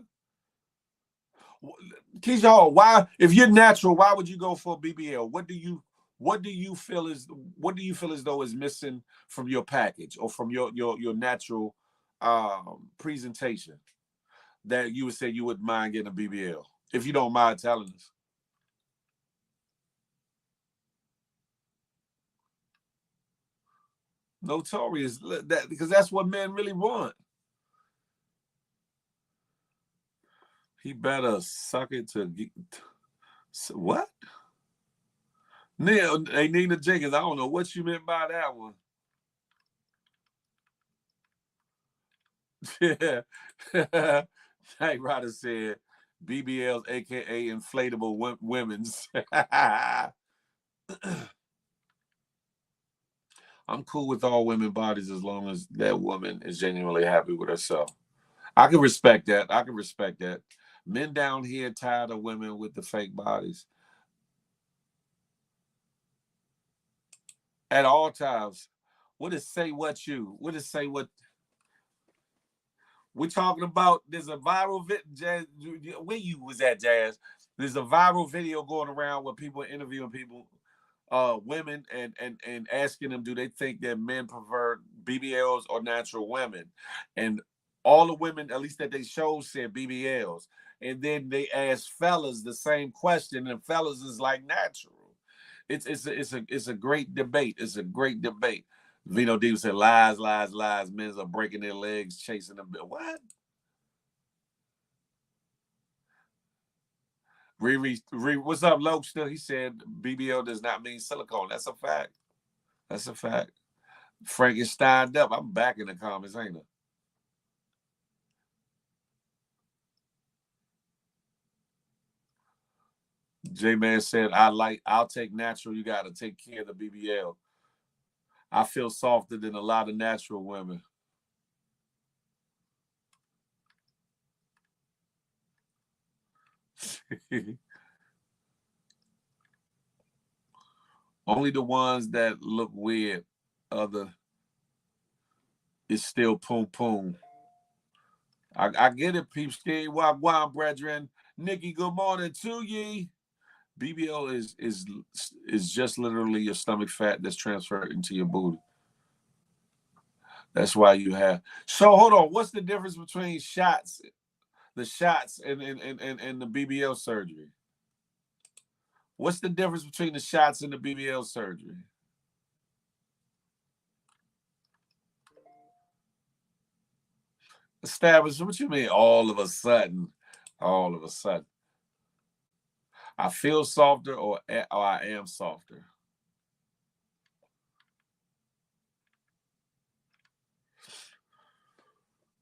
Keisha Hall, why, if you're natural, why would you go for a BBL? What do you feel as though is missing from your package or from your natural presentation that you would say you wouldn't mind getting a BBL? If you don't mind telling us. Notorious, that because that's what men really want. He better suck it to get what? Neil, hey, Nina Jenkins, I don't know what you meant by that one. Yeah. Knight Rider said BBLs, aka inflatable women's. I'm cool with all women bodies as long as that woman is genuinely happy with herself. I can respect that. I can respect that. Men down here tired of women with the fake bodies. At all times. What is say what you? What is say what? We're talking about, there's a viral Jazz, where you was at, Jazz? There's a viral video going around where people are interviewing people, women, and asking them, do they think that men prefer BBLs or natural women? And all the women, at least that they showed, said BBLs. And then they asked fellas the same question, and fellas is like natural. It's a great debate. It's a great debate. Vino D said, lies, lies, lies. Men are breaking their legs, chasing them. What? What's up, Lokester? He said BBL does not mean silicone. That's a fact. That's a fact. Frankenstein up. I'm back in the comments, ain't I? J-Man said, I'll take natural. You got to take care of the BBL. I feel softer than a lot of natural women. Only the ones that look weird. Other is still poom poom. I get it, peepski. Wagwan, brethren. Nikki, good morning to ye. BBL is just literally your stomach fat that's transferred into your booty. That's why you have. So hold on. What's the difference between the shots and the BBL surgery? What's the difference between the shots and the BBL surgery? Establish, what you mean all of a sudden? All of a sudden. I feel softer or I am softer?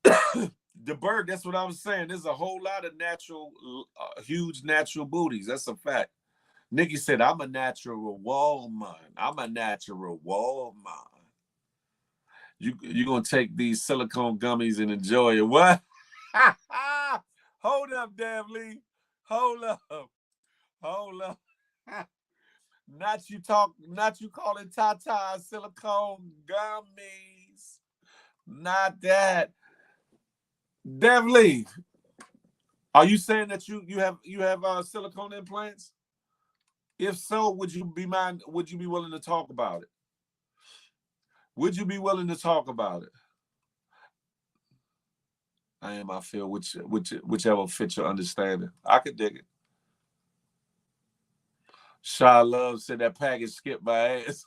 The bird, that's what I was saying. There's a whole lot of natural, huge natural booties. That's a fact. Nikki said, I'm a natural woman. I'm a natural woman. You're going to take these silicone gummies and enjoy it. What? Hold up, Damn Lee. Hold up. Hold up. Not you calling Tata silicone gummies. Not that. Dev Lee, are you saying that you have silicone implants? If so, would you be willing to talk about it? Would you be willing to talk about it? I feel whichever fits your understanding. I could dig it. Shaw Love said that package skipped my ass.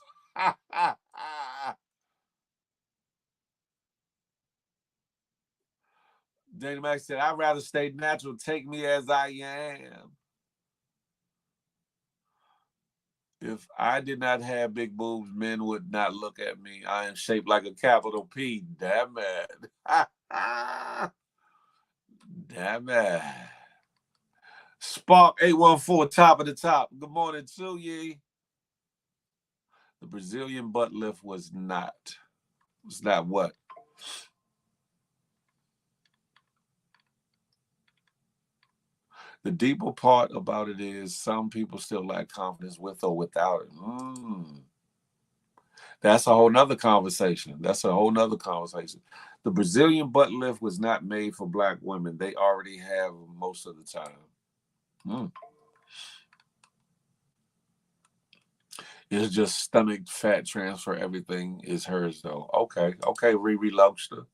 Dana Mack said, I'd rather stay natural. Take me as I am. If I did not have big boobs, men would not look at me. I am shaped like a capital P. Damn it. Damn it. Spark 814, top of the top. Good morning to ye. The Brazilian butt lift was not what? The deeper part about it is some people still lack confidence with or without it. That's a whole nother conversation. The Brazilian butt lift was not made for black women. They already have most of the time. It's just stomach fat transfer. Everything is hers, though. Okay, Riri Lobster.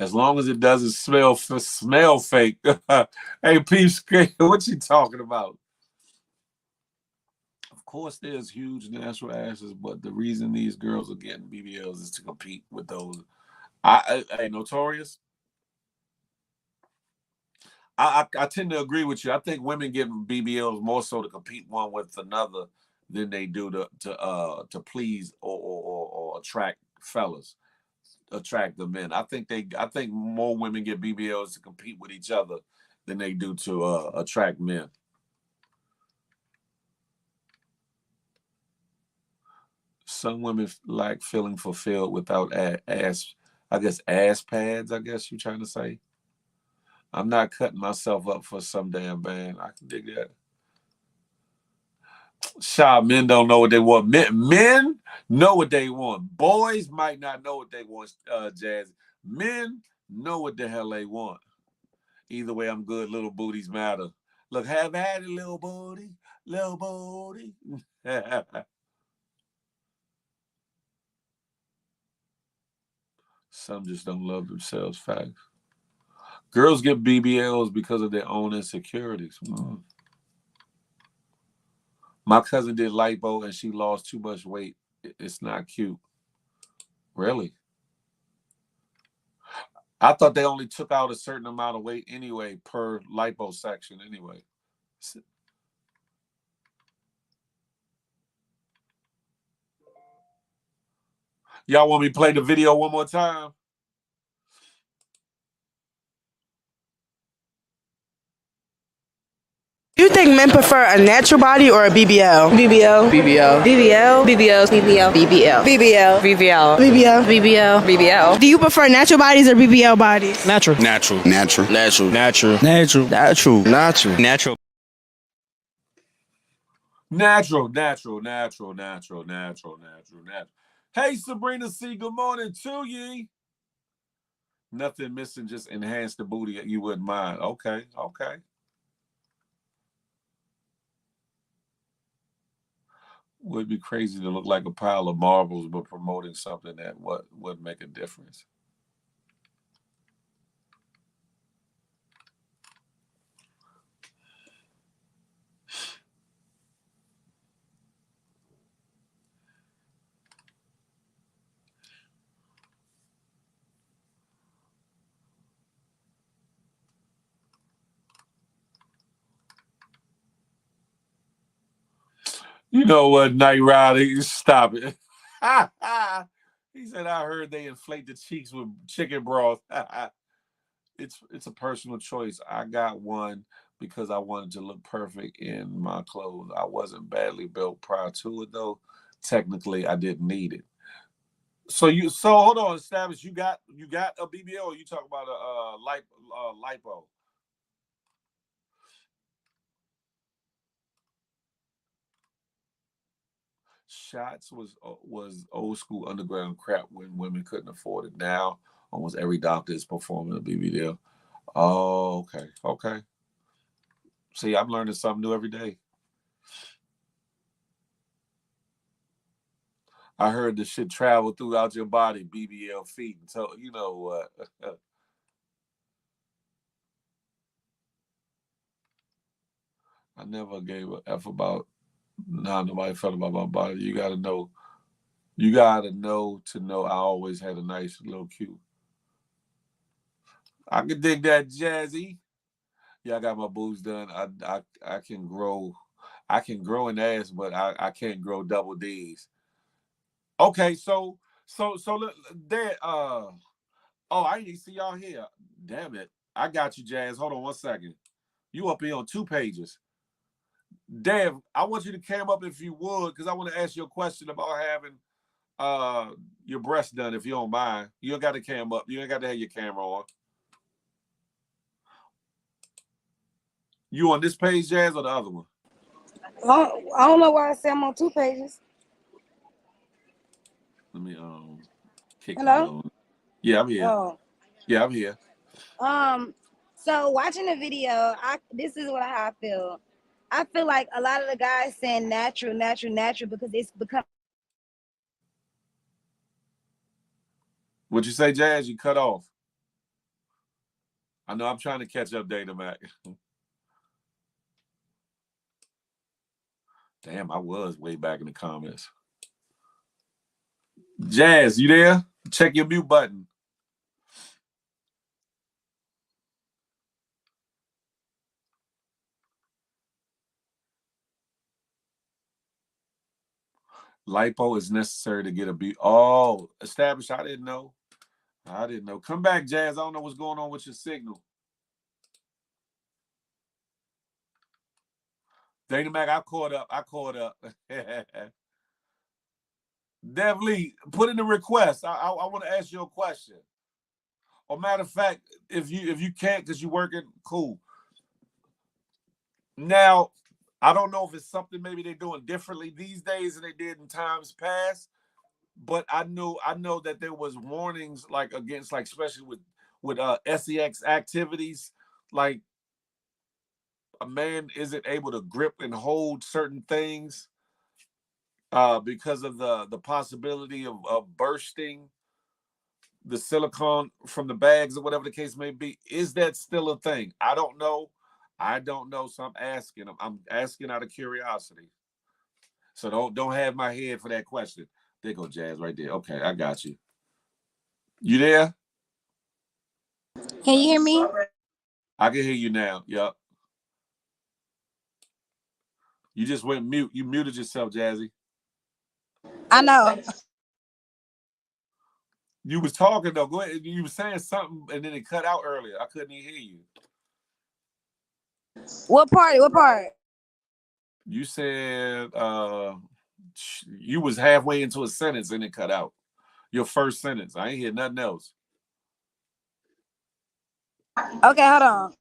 As long as it doesn't smell fake. Hey, Peeps, what you talking about? Of course, there's huge natural asses, but the reason these girls are getting BBLs is to compete with those. Hey, Notorious. I tend to agree with you. I think women get BBLs more so to compete one with another than they do to please or attract fellas, attract the men. I think more women get BBLs to compete with each other than they do to attract men. Some women like feeling fulfilled without ass pads, I guess you're trying to say. I'm not cutting myself up for some damn band. I can dig that. Men don't know what they want. Men know what they want. Boys might not know what they want, Jazz. Men know what the hell they want. Either way, I'm good. Little booties matter. Look, have had it, little booty. Little booty. Some just don't love themselves. Facts. Girls get BBLs because of their own insecurities. My cousin did lipo and she lost too much weight. It's not cute. Really? I thought they only took out a certain amount of weight anyway per liposuction anyway. Y'all want me to play the video one more time? Do you think men prefer a natural body or a BBL? BBL. BBL. BBL. BBL. BBL. BBL. BBL. BBL. BBL. BBL. BBL. Do you prefer natural bodies or BBL bodies? Natural. Natural. Natural. Natural. Natural. Natural. Natural. Natural. Natural. Natural. Hey, Sabrina C, good morning to ye. Nothing missing, just enhance the booty you wouldn't mind. Okay. Would be crazy to look like a pile of marbles, but promoting something that would make a difference. You know what, Night Rider? Stop it. He said, I heard they inflate the cheeks with chicken broth. It's a personal choice. I got one because I wanted to look perfect in my clothes. I wasn't badly built prior to it, though. Technically, I didn't need it. So hold on, establish. You got a BBL, or you talk about a lipo? Shots was old school underground crap when women couldn't afford it. Now almost every doctor is performing a BBL. Oh, okay. See, I'm learning something new every day. I heard the shit travel throughout your body, BBL feet. So you know what? I never gave a F about how nobody felt about my body. You gotta know. You gotta know to know I always had a nice little cute. I can dig that, Jazzy. Yeah, I got my boobs done. I can grow. I can grow an ass, but I can't grow double D's. Okay, there. Oh, I didn't see y'all here. Damn it! I got you, Jazz. Hold on one second. You up here on 2 pages. Damn, I want you to cam up if you would, because I want to ask you a question about having your breast done, if you don't mind. You don't got to cam up. You ain't got to have your camera on. You on this page, Jazz, or the other one? I don't know why I say I'm on 2 pages. Let me kick Hello? on. Yeah, I'm here. Oh. Yeah, I'm here. So watching the video, this is what I feel. I feel like a lot of the guys saying natural because it's become. What'd you say, Jazz? You cut off. I know I'm trying to catch up, Data Mac. Damn, I was way back in the comments. Jazz, you there? Check your mute button. Lipo is necessary to get a beat. Oh, established. I didn't know. Come back, Jazz. I don't know what's going on with your signal. Dana Mac, I caught up. Dev Lee, put in the request. I want to ask you a question. Or matter of fact, if you can't because you're working, cool. Now, I don't know if it's something maybe they're doing differently these days than they did in times past, but I know that there was warnings like against, like, especially with sex activities, like a man isn't able to grip and hold certain things because of the possibility of bursting the silicone from the bags or whatever the case may be. Is that still a thing? I don't know. So I'm asking. I'm asking out of curiosity. So don't have my head for that question. There go Jazz right there. Okay, I got you. You there? Can you hear me? I can hear you now. Yup. You just went mute. You muted yourself, Jazzy. I know. You was talking though. Go ahead. You were saying something and then it cut out earlier. I couldn't even hear you. What part? You said you was halfway into a sentence and it cut out. Your first sentence. I ain't hear nothing else. Okay, hold on.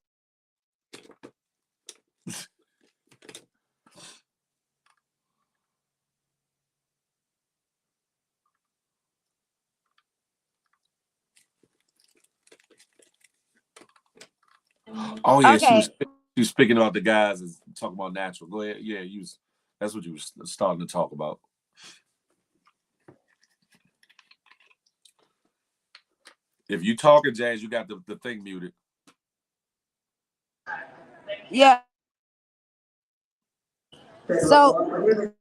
Oh yeah, Okay. she was speaking about the guys and talking about natural. Go ahead. Yeah, that's what you was starting to talk about. If you talking, Jazz, you got the thing muted. Yeah. So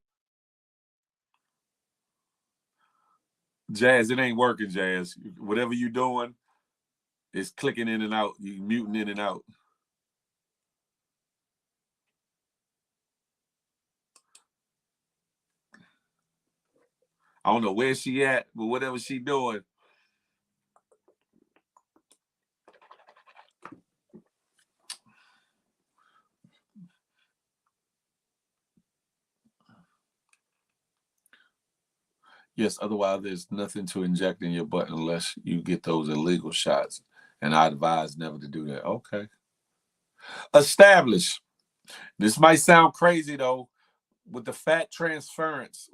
Jazz, it ain't working, Jazz. Whatever you doing, it's clicking in and out. You muting in and out. I don't know where she at, but whatever she doing. Yes, otherwise there's nothing to inject in your butt unless you get those illegal shots. And I advise never to do that. Okay. Establish. This might sound crazy though. With the fat transference,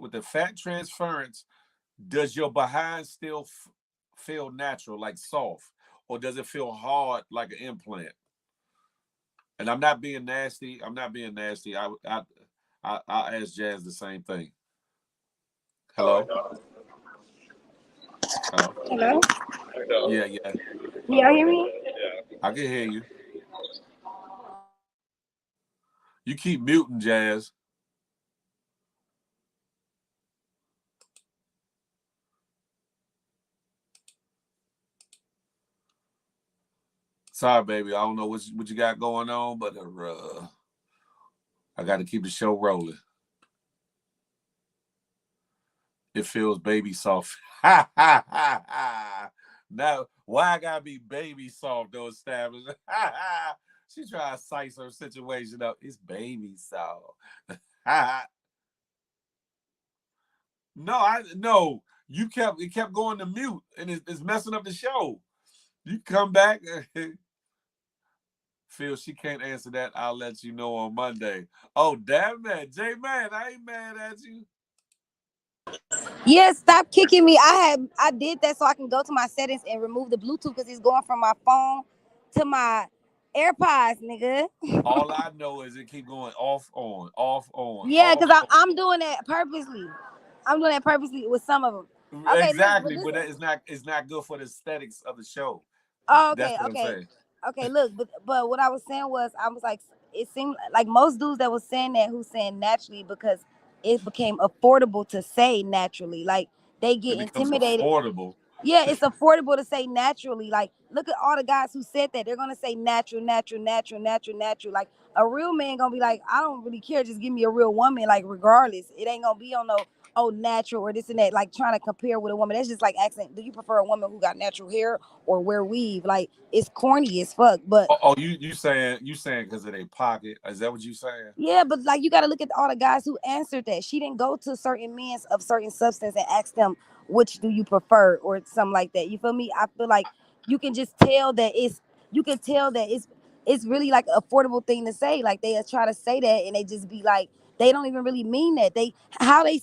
does your behind still feel natural, like soft, or does it feel hard like an implant? And I'm not being nasty. I asked Jazz the same thing. Hello. Hello. Hello? Yeah. Can y'all hear me? I can hear you. You keep muting, Jazz. Sorry, baby. I don't know what you got going on, but I got to keep the show rolling. It feels baby soft. Ha ha ha ha. Now, why I gotta be baby soft though, established? She trying to size her situation up. It's baby soft. No. It kept going to mute, and it's messing up the show. You come back. Phil, she can't answer that. I'll let you know on Monday. Oh, damn that. J-Man, I ain't mad at you. Yeah, stop kicking me. I did that so I can go to my settings and remove the Bluetooth because it's going from my phone to my AirPods, nigga. All I know is it keep going off on. Yeah, because I'm doing that purposely. I'm doing that purposely with some of them. Okay, exactly, but it's not good for the aesthetics of the show. Oh, That's what I'm saying. Okay, look, but what I was saying was, I was like, it seemed like most dudes that was saying that who saying naturally because it became affordable to say naturally. Like they get intimidated. Affordable. Yeah, it's affordable to say naturally. Like, look at all the guys who said that. They're gonna say natural. Like a real man gonna be like, I don't really care, just give me a real woman, like regardless. It ain't gonna be on no natural or this and that, like trying to compare with a woman. That's just like asking, do you prefer a woman who got natural hair or wear weave? Like it's corny as fuck. But you saying because of their pocket? Is that what you saying? yeah, but like you gotta look at all the guys who answered that. She didn't go to certain men of certain substance and ask them which do you prefer or something like that. You feel me? I feel like you can just tell that it's really like an affordable thing to say. Like they try to say that and they just be like, they don't even really mean that. They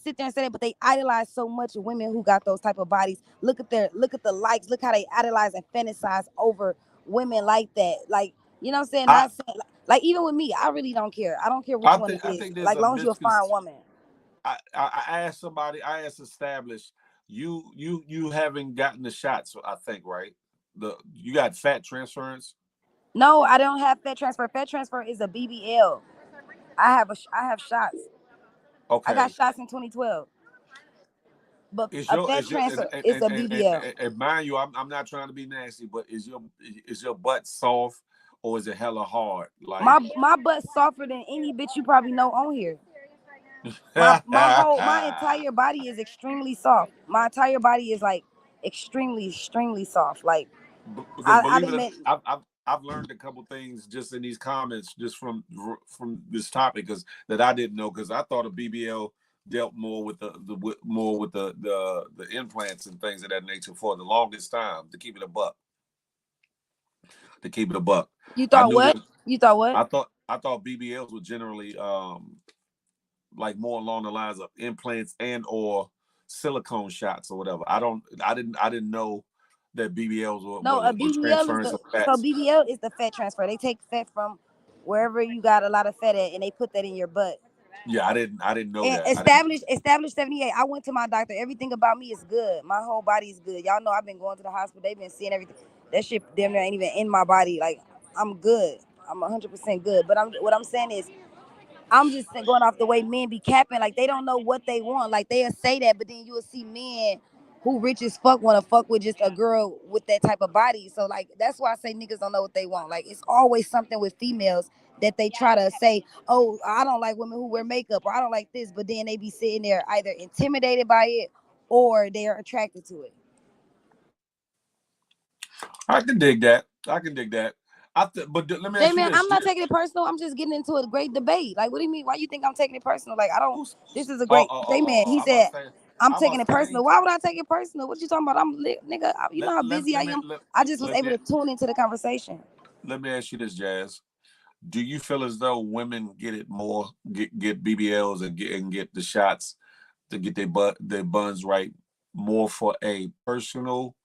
sit there and say that, but they idolize so much women who got those type of bodies. Look at the likes. Look how they idolize and fantasize over women like that. Like, you know what I'm saying? Like even with me, I really don't care. I don't care which one it is. Like long as you're a fine woman. I asked somebody. I asked Established. You haven't gotten the shots. I think right. You got fat transference. No, I don't have fat transfer. Fat transfer is a BBL. I have shots. Okay. I got shots in 2012. But is fat transfer is a BBL. And mind you, I'm not trying to be nasty, but is your butt soft or is it hella hard? Like my butt's softer than any bitch you probably know on here. My entire body is extremely soft. My entire body is like extremely soft. Like I've learned a couple things just in these comments, just from this topic, that I didn't know, because I thought a BBL dealt more with the implants and things of that nature for the longest time, to keep it a buck. You thought what? I thought BBLs were generally like more along the lines of implants and or silicone shots or whatever. I didn't know that BBLs were a BBL is BBL is the fat transfer. They take fat from wherever you got a lot of fat at and they put that in your butt. Yeah, I didn't know that. Established 78. I went to my doctor. Everything about me is good. My whole body is good. Y'all know I've been going to the hospital. They've been seeing everything. That shit damn near ain't even in my body. Like I'm good. I'm 100% good. But what I'm saying is, I'm just going off the way men be capping. Like they don't know what they want. Like they'll say that, but then you'll see men who rich as fuck want to fuck with just a girl with that type of body. So like that's why I say niggas don't know what they want. Like it's always something with females that they try to say, oh, I don't like women who wear makeup, or I don't like this, but then they be sitting there either intimidated by it or they are attracted to it. I can dig that. But let me ask you Man, this. I'm not taking it personal. I'm just getting into a great debate. Like, what do you mean? Why you think I'm taking it personal? Like, I don't. This is a great. Man, he said I'm taking it personal. Why would I take it personal? What you talking about? Nigga. You know how busy I am. I just was able to tune into the conversation. Let me ask you this, Jazz. Do you feel as though women get it more, get BBLs and get the shots to get their buns right more for a personal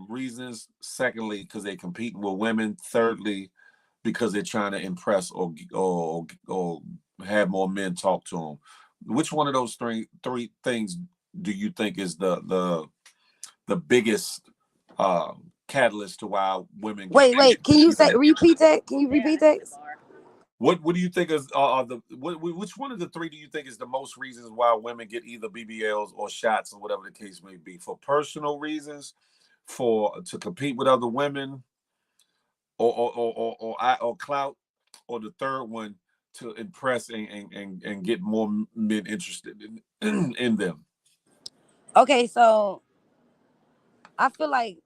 reasons? Secondly, because they competing with women. Thirdly, because they're trying to impress or have more men talk to them. Which one of those three things do you think is the biggest catalyst to why women get? Wait. Can you repeat that? Can you repeat that? What do you think is which one of the three do you think is the most reasons why women get either BBLs or shots or whatever the case may be? For personal reasons, to compete with other women, or clout, or the third one to impress and get more men interested in them? Okay, so I feel like,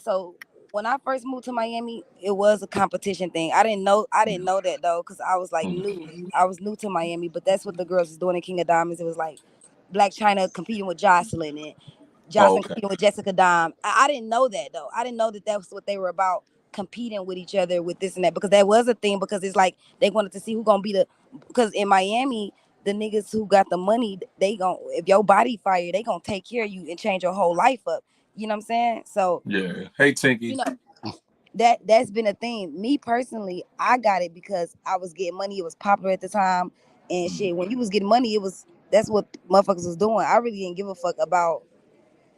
so when I first moved to Miami, it was a competition thing. I didn't know that though, because I was like new. I was new to Miami, but that's what the girls was doing in King of Diamonds. It was like Black China competing with Jocelyn and Jocelyn competing with Jessica Dime. I didn't know that though. I didn't know that was what they were about, competing with each other with this and that, because that was a thing, because it's like they wanted to see who gonna be because in Miami, the niggas who got the money, if your body fire, they gonna take care of you and change your whole life up. You know what I'm saying? So yeah. Hey, Tinky. You know, that's been a thing. Me personally, I got it because I was getting money. It was popular at the time, and shit. When you was getting money, that's what motherfuckers was doing. I really didn't give a fuck about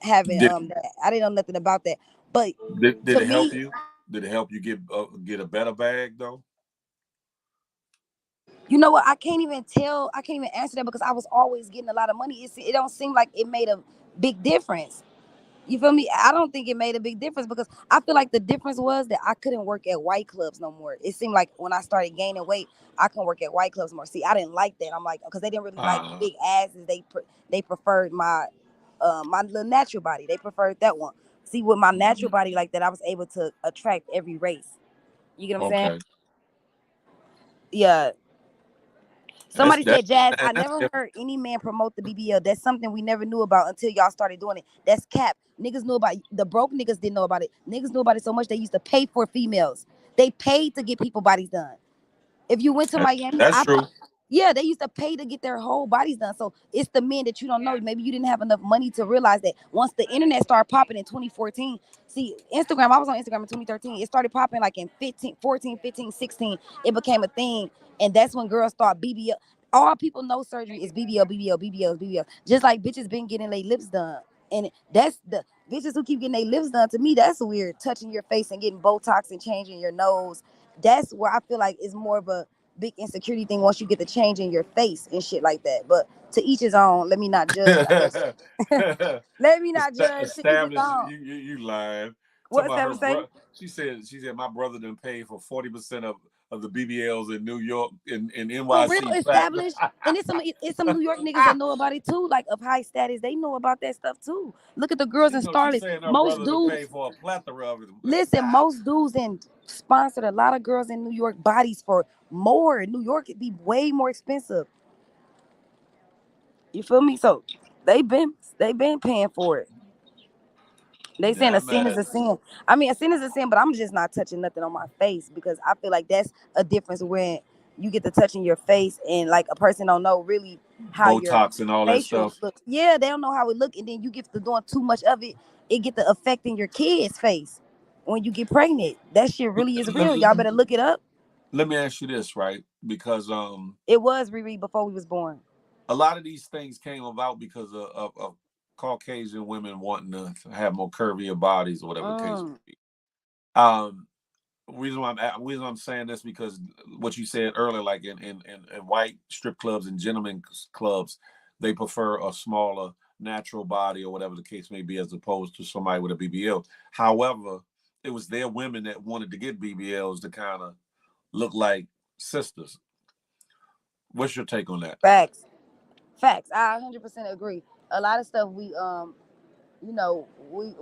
having that. I didn't know nothing about that. But did it help you? Did it help you get a better bag though? You know what? I can't even answer that, because I was always getting a lot of money. It don't seem like it made a big difference. You feel me? I don't think it made a big difference, because I feel like the difference was that I couldn't work at white clubs no more. It seemed like when I started gaining weight, I couldn't work at white clubs more. See, I didn't like that. I'm like, because they didn't really like big asses. They preferred my little natural body. They preferred that one. See, with my natural body like that, I was able to attract every race. You get what I'm saying? Yeah. Somebody said, Jazz, I never heard any man promote the BBL. That's something we never knew about until y'all started doing it. That's cap. Niggas knew about it. The broke niggas didn't know about it. Niggas knew about it so much they used to pay for females. They paid to get people bodies done. If you went to Miami, that's true. Yeah, they used to pay to get their whole bodies done. So it's the men that you don't know. Maybe you didn't have enough money to realize that once the internet started popping in 2014. See, Instagram, I was on Instagram in 2013. It started popping like in 14, 15, 16. It became a thing. And that's when girls thought BBL. All people know surgery is BBL, BBL, BBL, BBL. Just like bitches been getting their lips done. And that's the bitches who keep getting their lips done. To me, that's weird. Touching your face and getting Botox and changing your nose. That's where I feel like it's more of a big insecurity thing once you get the change in your face and shit like that. But to each his own. Let me not judge. Let me not judge. Established. You lying. What about her She said my brother done paid for 40% of the BBLs in New York in NYC. For real, established. And it's some New York niggas that know about it too, like of high status. They know about that stuff too. Look at the girls in Starlet. Most dudes pay for a plethora of it. Listen, most dudes and sponsored a lot of girls in New York bodies for more. New York it'd be way more expensive. You feel me? So they been paying for it. They saying a sin is a sin. I mean, a sin is a sin, but I'm just not touching nothing on my face, because I feel like that's a difference when you get to touching your face and like a person don't know really how Botox and all that stuff looks. Yeah, they don't know how it look, and then you get to doing too much of it. It get to affecting your kid's face when you get pregnant. That shit really is real. Y'all better look it up. Let me ask you this, right? Because it was Riri before we was born. A lot of these things came about because of Caucasian women wanting to have more curvier bodies or whatever the case may be. Reason why I'm saying this, because what you said earlier, like in white strip clubs and gentlemen clubs, they prefer a smaller natural body or whatever the case may be, as opposed to somebody with a BBL. However, it was their women that wanted to get BBLs to kind of look like sisters. What's your take on that? Facts. I 100% agree. a lot of stuff we you know, we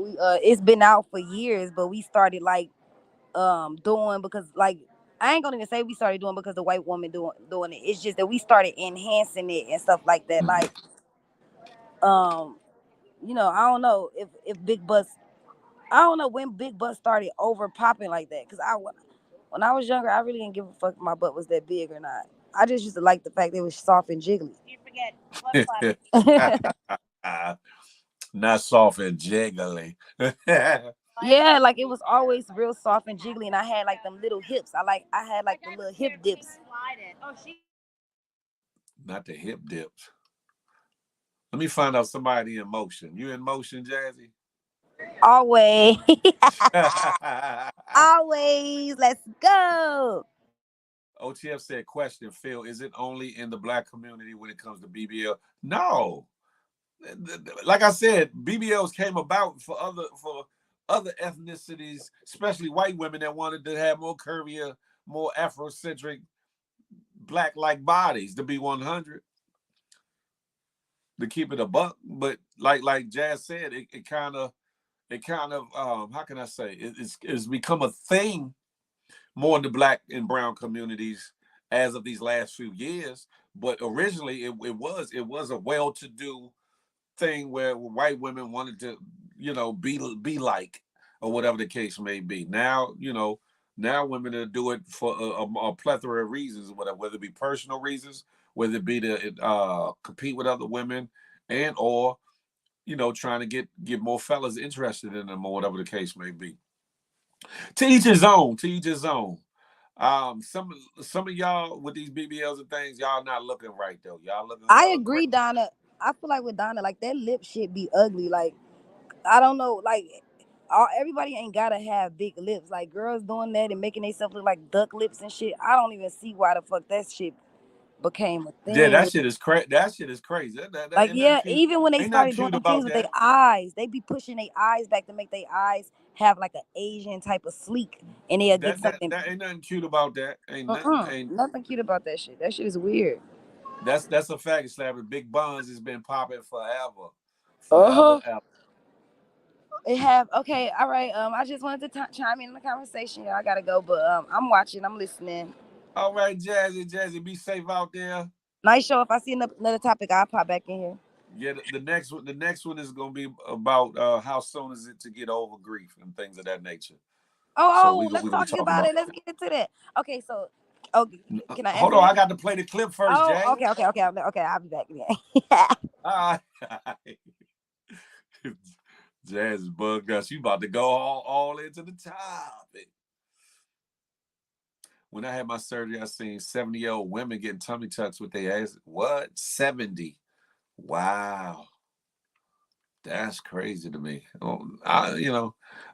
it's been out for years, but we started like doing because like I ain't gonna even say we started doing because the white woman doing it. It's just that we started enhancing it and stuff like that. Like you know, I don't know if Big Butts. I don't know when Big Butt started over popping like that. Cause when I was younger, I really didn't give a fuck if my butt was that big or not. I just used to like the fact that it was soft and jiggly. You forget. Not soft and jiggly. Yeah, like it was always real soft and jiggly, and I had like them little hips. I had like the little hip dips. Not the hip dips. Let me find out somebody in motion. You in motion, Jazzy? Always. Always. Let's go. OTF said, question, Phil, is it only in the black community when it comes to BBL? No. Like I said, BBLs came about for other ethnicities, especially white women that wanted to have more curvier, more Afrocentric, black-like bodies, to be 100. To keep it a buck. But like Jazz said, it kind of how can I say, it's become a thing more in the black and brown communities as of these last few years. But originally it was a well-to-do thing where white women wanted to, be like, or whatever the case may be. Now, now women do it for a plethora of reasons, whether it be personal reasons, whether it be to compete with other women, and or trying to get more fellas interested in them, or whatever the case may be. To each his own. To each his own. Some of y'all with these BBLs and things, y'all not looking right though. Y'all looking. I agree, Donna. I feel like with Donna, like that lip shit be ugly. Like I don't know, like everybody ain't gotta have big lips. Like girls doing that and making themselves look like duck lips and shit. I don't even see why the fuck that shit became a thing. Yeah, that shit is crazy. That shit is crazy. That like yeah, even when they started doing things with their eyes, they be pushing their eyes back to make their eyes have like an Asian type of sleek, and they'll get something. That ain't nothing cute about that. Ain't nothing cute about that shit. That shit is weird. That's a fact, Slabber. Big Buns has been popping forever. Ever. It have okay, all right. I just wanted to chime in the conversation. I gotta go, but I'm watching. I'm listening. All right, Jazzy, be safe out there. Nice show. If I see another topic, I'll pop back in here. Yeah, the next one is gonna be about how soon is it to get over grief and things of that nature. Let's talk about it. Let's get into that. Okay, so can I hold on? I got to play the clip first, Jay. Okay. I'll be back again. All right. Jazz is bugged out. She about to go all into the topic. When I had my surgery, I seen 70-year-old women getting tummy tucks with their ass. What? 70? Wow. That's crazy to me.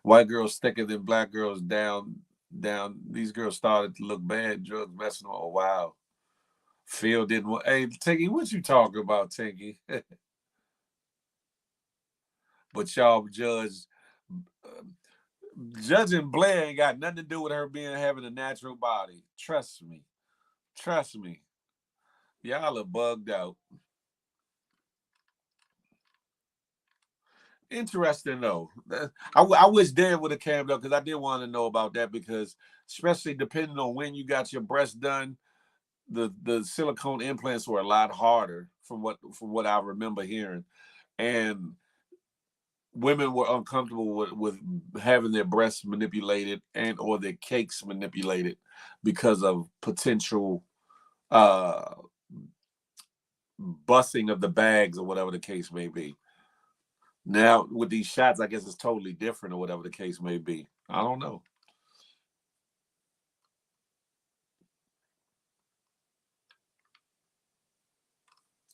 White girls thicker than black girls down. These girls started to look bad. Drugs messing on. Oh, wow. Phil didn't want. Hey, Tinky, what you talking about, Tinky? But y'all judging Blair ain't got nothing to do with her having a natural body. Trust me. Y'all are bugged out. Interesting though. I wish Dan would have came up because I did want to know about that, because especially depending on when you got your breast done, the silicone implants were a lot harder from what I remember hearing, and women were uncomfortable with having their breasts manipulated and or their cakes manipulated because of potential busting of the bags or whatever the case may be. Now with these shots, I guess it's totally different or whatever the case may be. I don't know.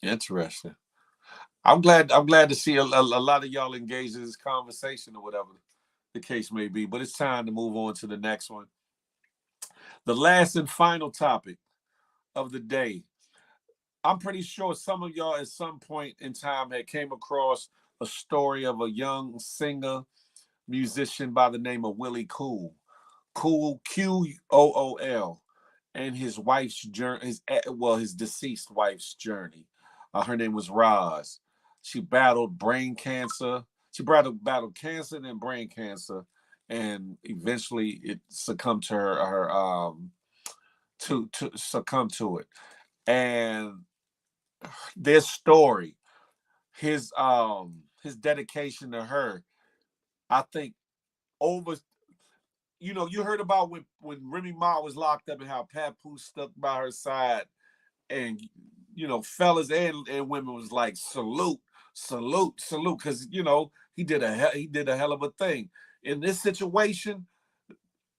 Interesting. I'm glad to see a lot of y'all engaged in this conversation or whatever the case may be. But it's time to move on to the next one. The last and final topic of the day. I'm pretty sure some of y'all at some point in time had came across a story of a young singer, musician by the name of Willie Cool, Qool, and his wife's journey, his deceased wife's journey. Her name was Roz. She battled brain cancer. She battled cancer and then brain cancer, and eventually it succumbed to her to succumb to it. And their story, his dedication to her, I think over. You heard about when Remy Ma was locked up and how Papoose stuck by her side, and fellas and women was like salute, salute, salute, because he did a hell of a thing in this situation.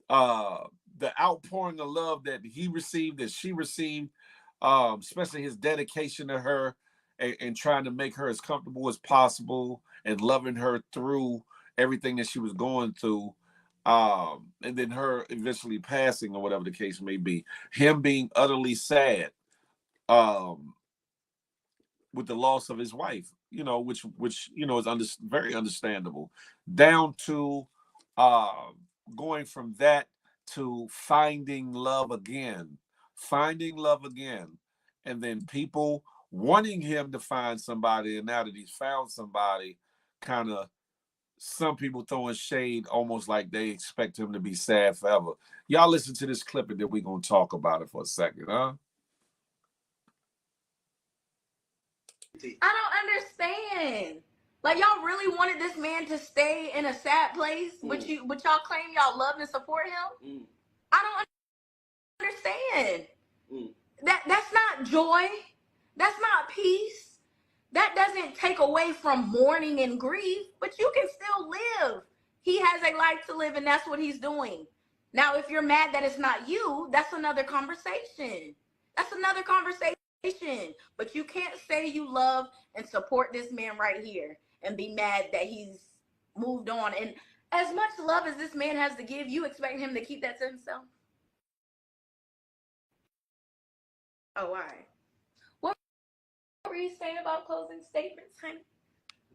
The outpouring of love that he received, that she received, especially his dedication to her, and trying to make her as comfortable as possible and loving her through everything that she was going through. And then her eventually passing, or whatever the case may be, him being utterly sad with the loss of his wife, which is very understandable, down to going from that to finding love again, and then people wanting him to find somebody, and now that he's found somebody, kind of some people throwing shade, almost like they expect him to be sad forever. Y'all listen to this clip, and then we're gonna talk about it for a second, huh? I don't understand. Like, y'all really wanted this man to stay in a sad place, but y'all claim y'all love and support him? I don't understand. That's not joy. That's not peace. That doesn't take away from mourning and grief, but you can still live. He has a life to live, and that's what he's doing. Now, if you're mad that it's not you, that's another conversation. But you can't say you love and support this man right here and be mad that he's moved on. And as much love as this man has to give, you expect him to keep that to himself? Oh, all right. What were you saying about closing statements, honey?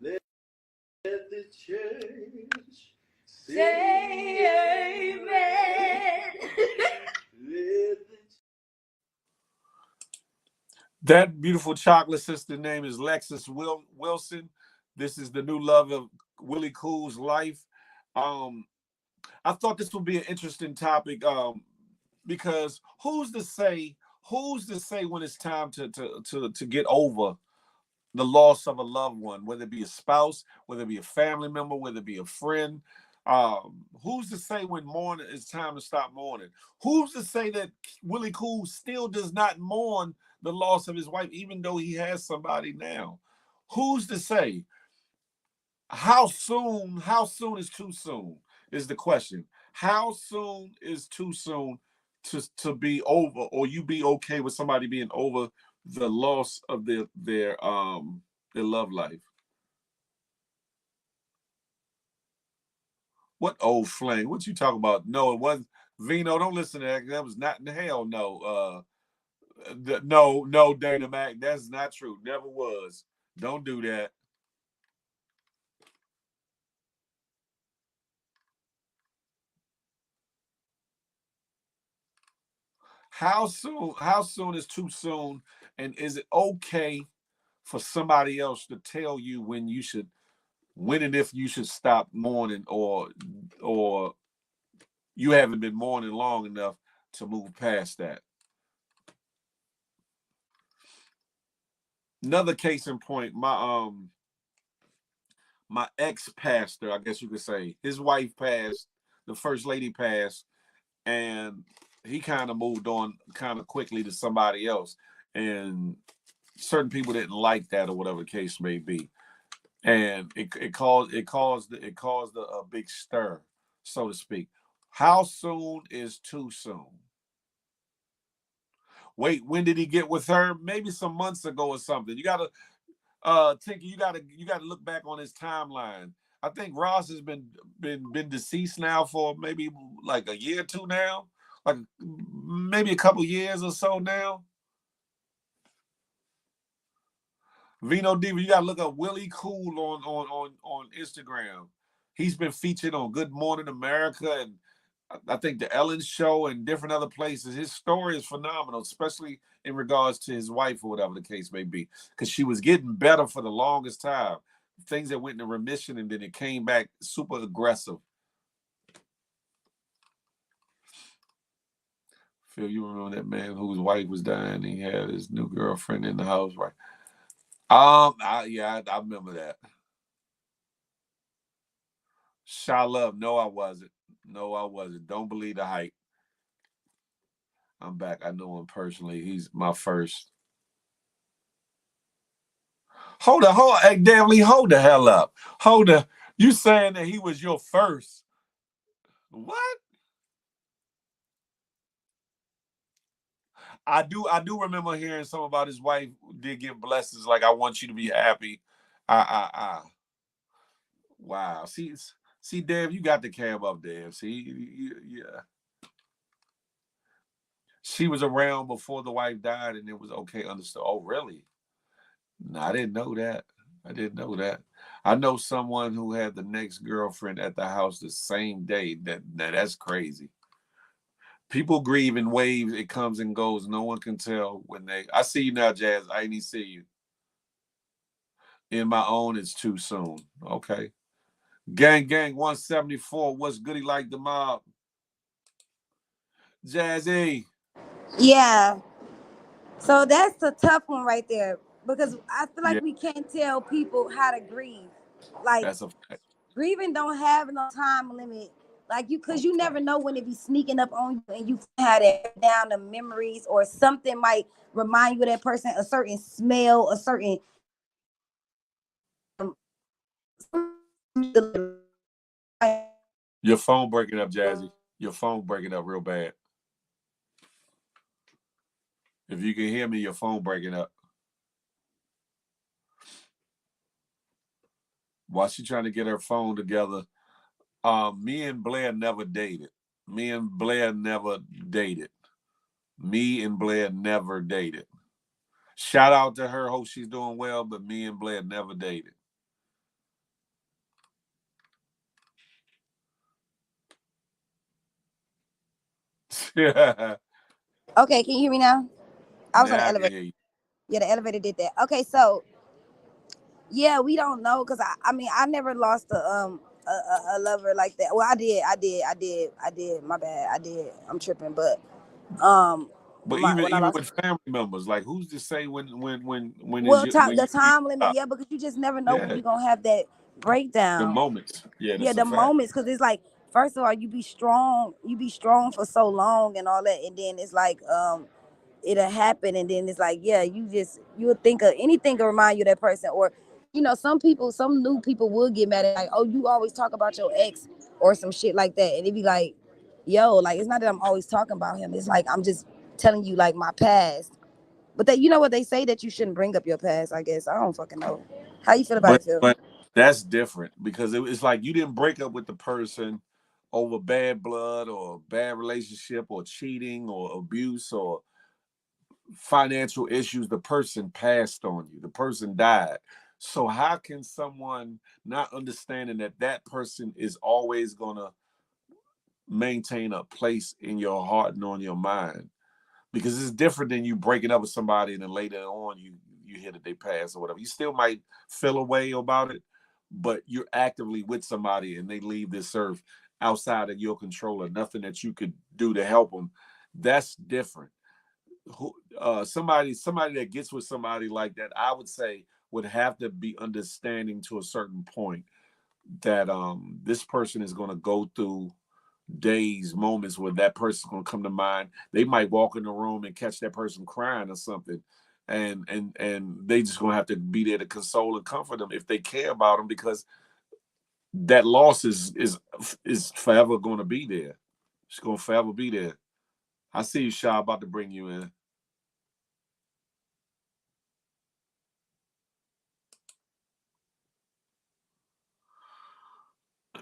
Let the church say amen. That beautiful chocolate sister name is Lexus Wilson. This is the new love of Willie Cool's life. I thought this would be an interesting topic because who's to say when it's time to get over the loss of a loved one, whether it be a spouse, whether it be a family member, whether it be a friend. Who's to say when mourning it's time to stop mourning? Who's to say that Willie Cool still does not mourn the loss of his wife, even though he has somebody now? Who's to say? How soon is too soon is the question. How soon is too soon to be over, or you be okay with somebody being over the loss of their love life? What old flame? What you talking about? No, it wasn't. Vino, don't listen to that. That was not in the hell no. No, Dana Mac. That's not true. Never was. Don't do that. How soon is too soon? And is it okay for somebody else to tell you when and if you should stop mourning, or you haven't been mourning long enough to move past that? Another case in point, my ex-pastor, I guess you could say, his wife passed, the first lady passed, and he kind of moved on kind of quickly to somebody else. And certain people didn't like that, or whatever the case may be. And it caused a big stir, so to speak. How soon is too soon? Wait, when did he get with her? Maybe some months ago or something. You gotta Tinky, you gotta look back on his timeline. I think Ross has been deceased now for maybe like a year or two now, like maybe a couple years or so now. Vino Diva, you gotta look up Willie Cool on Instagram. He's been featured on Good Morning America, and I think the Ellen Show and different other places, his story is phenomenal, especially in regards to his wife or whatever the case may be, because she was getting better for the longest time. Things that went into remission and then it came back super aggressive. Phil, you remember that man whose wife was dying and he had his new girlfriend in the house, right? I remember that. Shy Love, no, I wasn't. No, I wasn't. Don't believe the hype. I'm back. I know him personally. He's my first. Hold hey, damn Lee, hold the hell up. You saying that he was your first? What? I do remember hearing something about his wife did give blessings like I want you to be happy. Wow. See, Dave, you got the cam up, Dave. See, yeah. She was around before the wife died, and it was okay. Understood. Oh, really? No, I didn't know that. I know someone who had the next girlfriend at the house the same day. That's crazy. People grieve in waves. It comes and goes. No one can tell when they. I see you now, Jazz. I didn't see you. In my own, it's too soon. Okay. Gang 174. What's goody like the mob? Jazzy. Yeah. So that's a tough one right there because I feel like Yeah, we can't tell people how to grieve. Like that's a fact. grieving don't have no time limit. Like cause you never know when it be sneaking up on you and you had it down the memories or something might remind you of that person, a certain smell, a certain Your phone breaking up, Jazzy. Your phone breaking up real bad. If you can hear me, your phone breaking up. While she trying to get her phone together, me and Blair never dated. Me and Blair never dated. Shout out to her. Hope she's doing well, but me and Blair never dated. Yeah. Okay, can you hear me now? I was on the Now I can elevator. hear you. Yeah, the elevator did that. Okay, so yeah, we don't know because I mean I never lost a lover like that. Well, I did. My bad, I did. I'm tripping, but But when I even lost. with family members, like who's to say when is Well, your time when the you time limit, yeah, because you just never know when yeah you're gonna have that the breakdown. moments. Yeah, Yeah, that's a the fact. moments, because it's like, first of all, you be strong for so long and all that, and then it's like, it'll happen, and then it's like, yeah, you'll think of anything to remind you of that person, or some new people will get mad at like, oh, you always talk about your ex or some shit like that, and it be like, yo, like it's not that I'm always talking about him. It's like I'm just telling you like my past. But you know what they say that you shouldn't bring up your past. I guess I don't fucking know. How you feel about it, Phil? But that's different because it's like you didn't break up with the person over bad blood or bad relationship or cheating or abuse or financial issues. The person passed on you. The person died. So how can someone not understanding that that person is always gonna maintain a place in your heart and on your mind? Because it's different than you breaking up with somebody and then later on you hear that they pass or whatever. You still might feel a way about it, but you're actively with somebody and they leave this earth outside of your control or nothing that you could do to help them. That's different. Somebody that gets with somebody like that, I would say would have to be understanding to a certain point that this person is going to go through days, moments where that person's gonna come to mind. They might walk in the room and catch that person crying or something, and they just gonna have to be there to console and comfort them if they care about them because that loss is forever gonna be there. It's gonna forever be there. I see you, Sha, about to bring you in.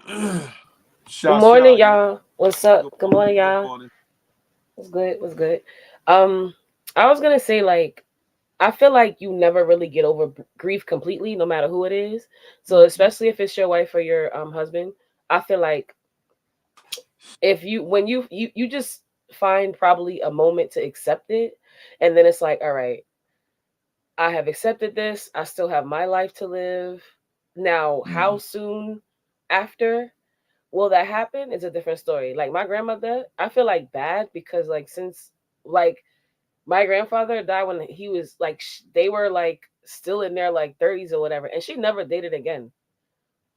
Good morning, y'all. What's up? Good morning, y'all. Morning. What's good? What's good? I was gonna say, like, I feel like you never really get over grief completely, no matter who it is. So especially if it's your wife or your husband, I feel like If you when you just find probably a moment to accept it, and then it's like, all right, I have accepted this. I still have my life to live. Now, how soon after will that happen is a different story. Like my grandmother, I feel like bad because like since like my grandfather died when he was like they were like still in their like 30s or whatever, and she never dated again.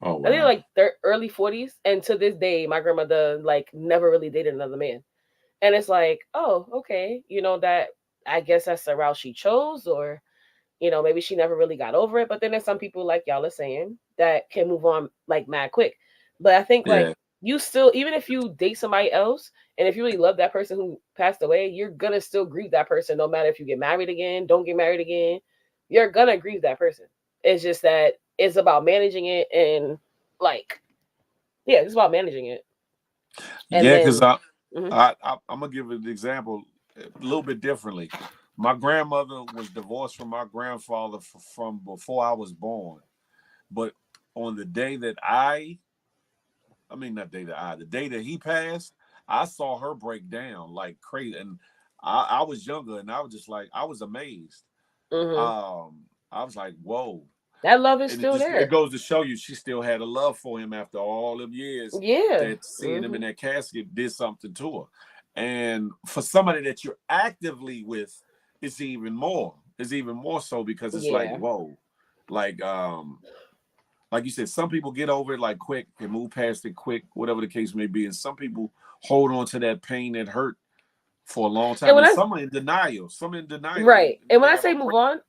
Oh I think wow. like their early 40s, and to this day, my grandmother like never really dated another man. And it's like, oh, okay, that I guess that's the route she chose, or maybe she never really got over it. But then there's some people like y'all are saying that can move on like mad quick. But I think like Yeah. you still, even if you date somebody else, and if you really love that person who passed away, you're gonna still grieve that person, no matter if you get married again, don't get married again. You're gonna grieve that person. It's just that it's about managing it, and like, yeah, it's about managing it. And Yeah, because then, I, mhm. I, I, I'm gonna give an example a little bit differently. My grandmother was divorced from my grandfather from before I was born, but on the day that I mean, not day that the day that he passed, I saw her break down like crazy, and I was younger, and I was just like, I was amazed. Mhm. I was like, whoa. That love is And still it there. goes to show you she still had a love for him after all them years Yeah. that seeing him in Mhm. that casket did something to her. And for somebody that you're actively with, it's even more. It's even more so because it's like, Yeah. whoa. Like like you said, some people get over it like quick and move past it quick, whatever the case may be. And some people hold on to that pain that hurt for a long And time. when And I some are in denial. Some in denial and right, and when they I have a say move break. on,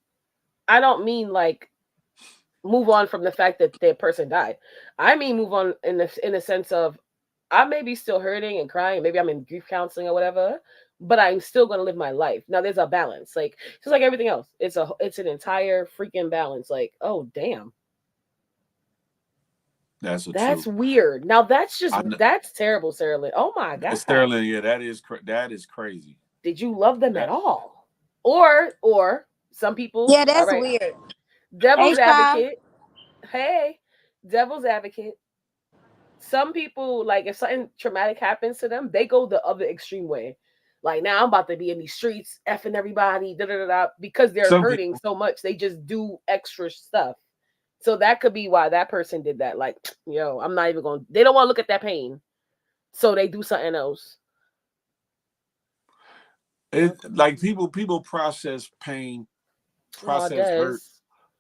I don't mean like move on from the fact that their person died. I mean move on in the sense of I may be still hurting and crying. Maybe I'm in grief counseling or whatever, but I'm still going to live my life. Now there's a balance, like just like everything else. It's an entire freaking balance. Like, oh damn, That's the that's truth. weird. Now I know. that's terrible, Sarah Lynn. Oh my god, Sterling, yeah, that is crazy. did you love them at That all? Or some people, Yeah, all that's right, weird. Hey, devil's Shy. advocate. Hey, devil's advocate. Some people, like if something traumatic happens to them, they go the other extreme way. Like now I'm about to be in these streets, effing everybody, da da da da, because they're some hurting people. so much, they just do extra stuff. So that could be why that person did that. Like, yo, I'm not even going. They don't want to look at that pain, so they do something else. It like people process pain, Oh, process hurt, Des.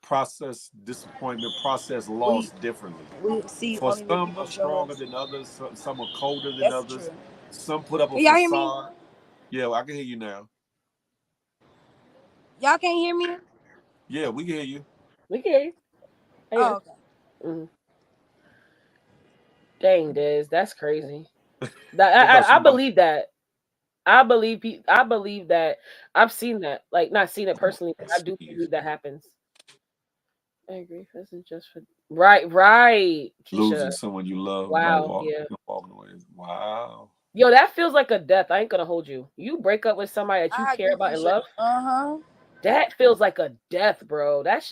process disappointment, process We loss differently. we see For only what some people are show stronger us. than others. Some are colder than That's others. true. Some put up a Can y'all hear me? facade. Yeah, I can hear you now. Y'all can't hear me? Yeah, we can hear you. We can hear you. I Oh, hear okay. you. Dang, Des, that's crazy. They thought I somebody. believe that. I believe that. I've seen that. Like not seen it personally, but I do Jeez. believe that happens. I agree. This is just for right, Losing Keisha. someone you love, like Wow, yeah. walking away. Wow. Yo, that feels like a death. I ain't gonna hold you. You break up with somebody that you I care agree, about and Keisha. love. Uh-huh. That feels like a death, bro. That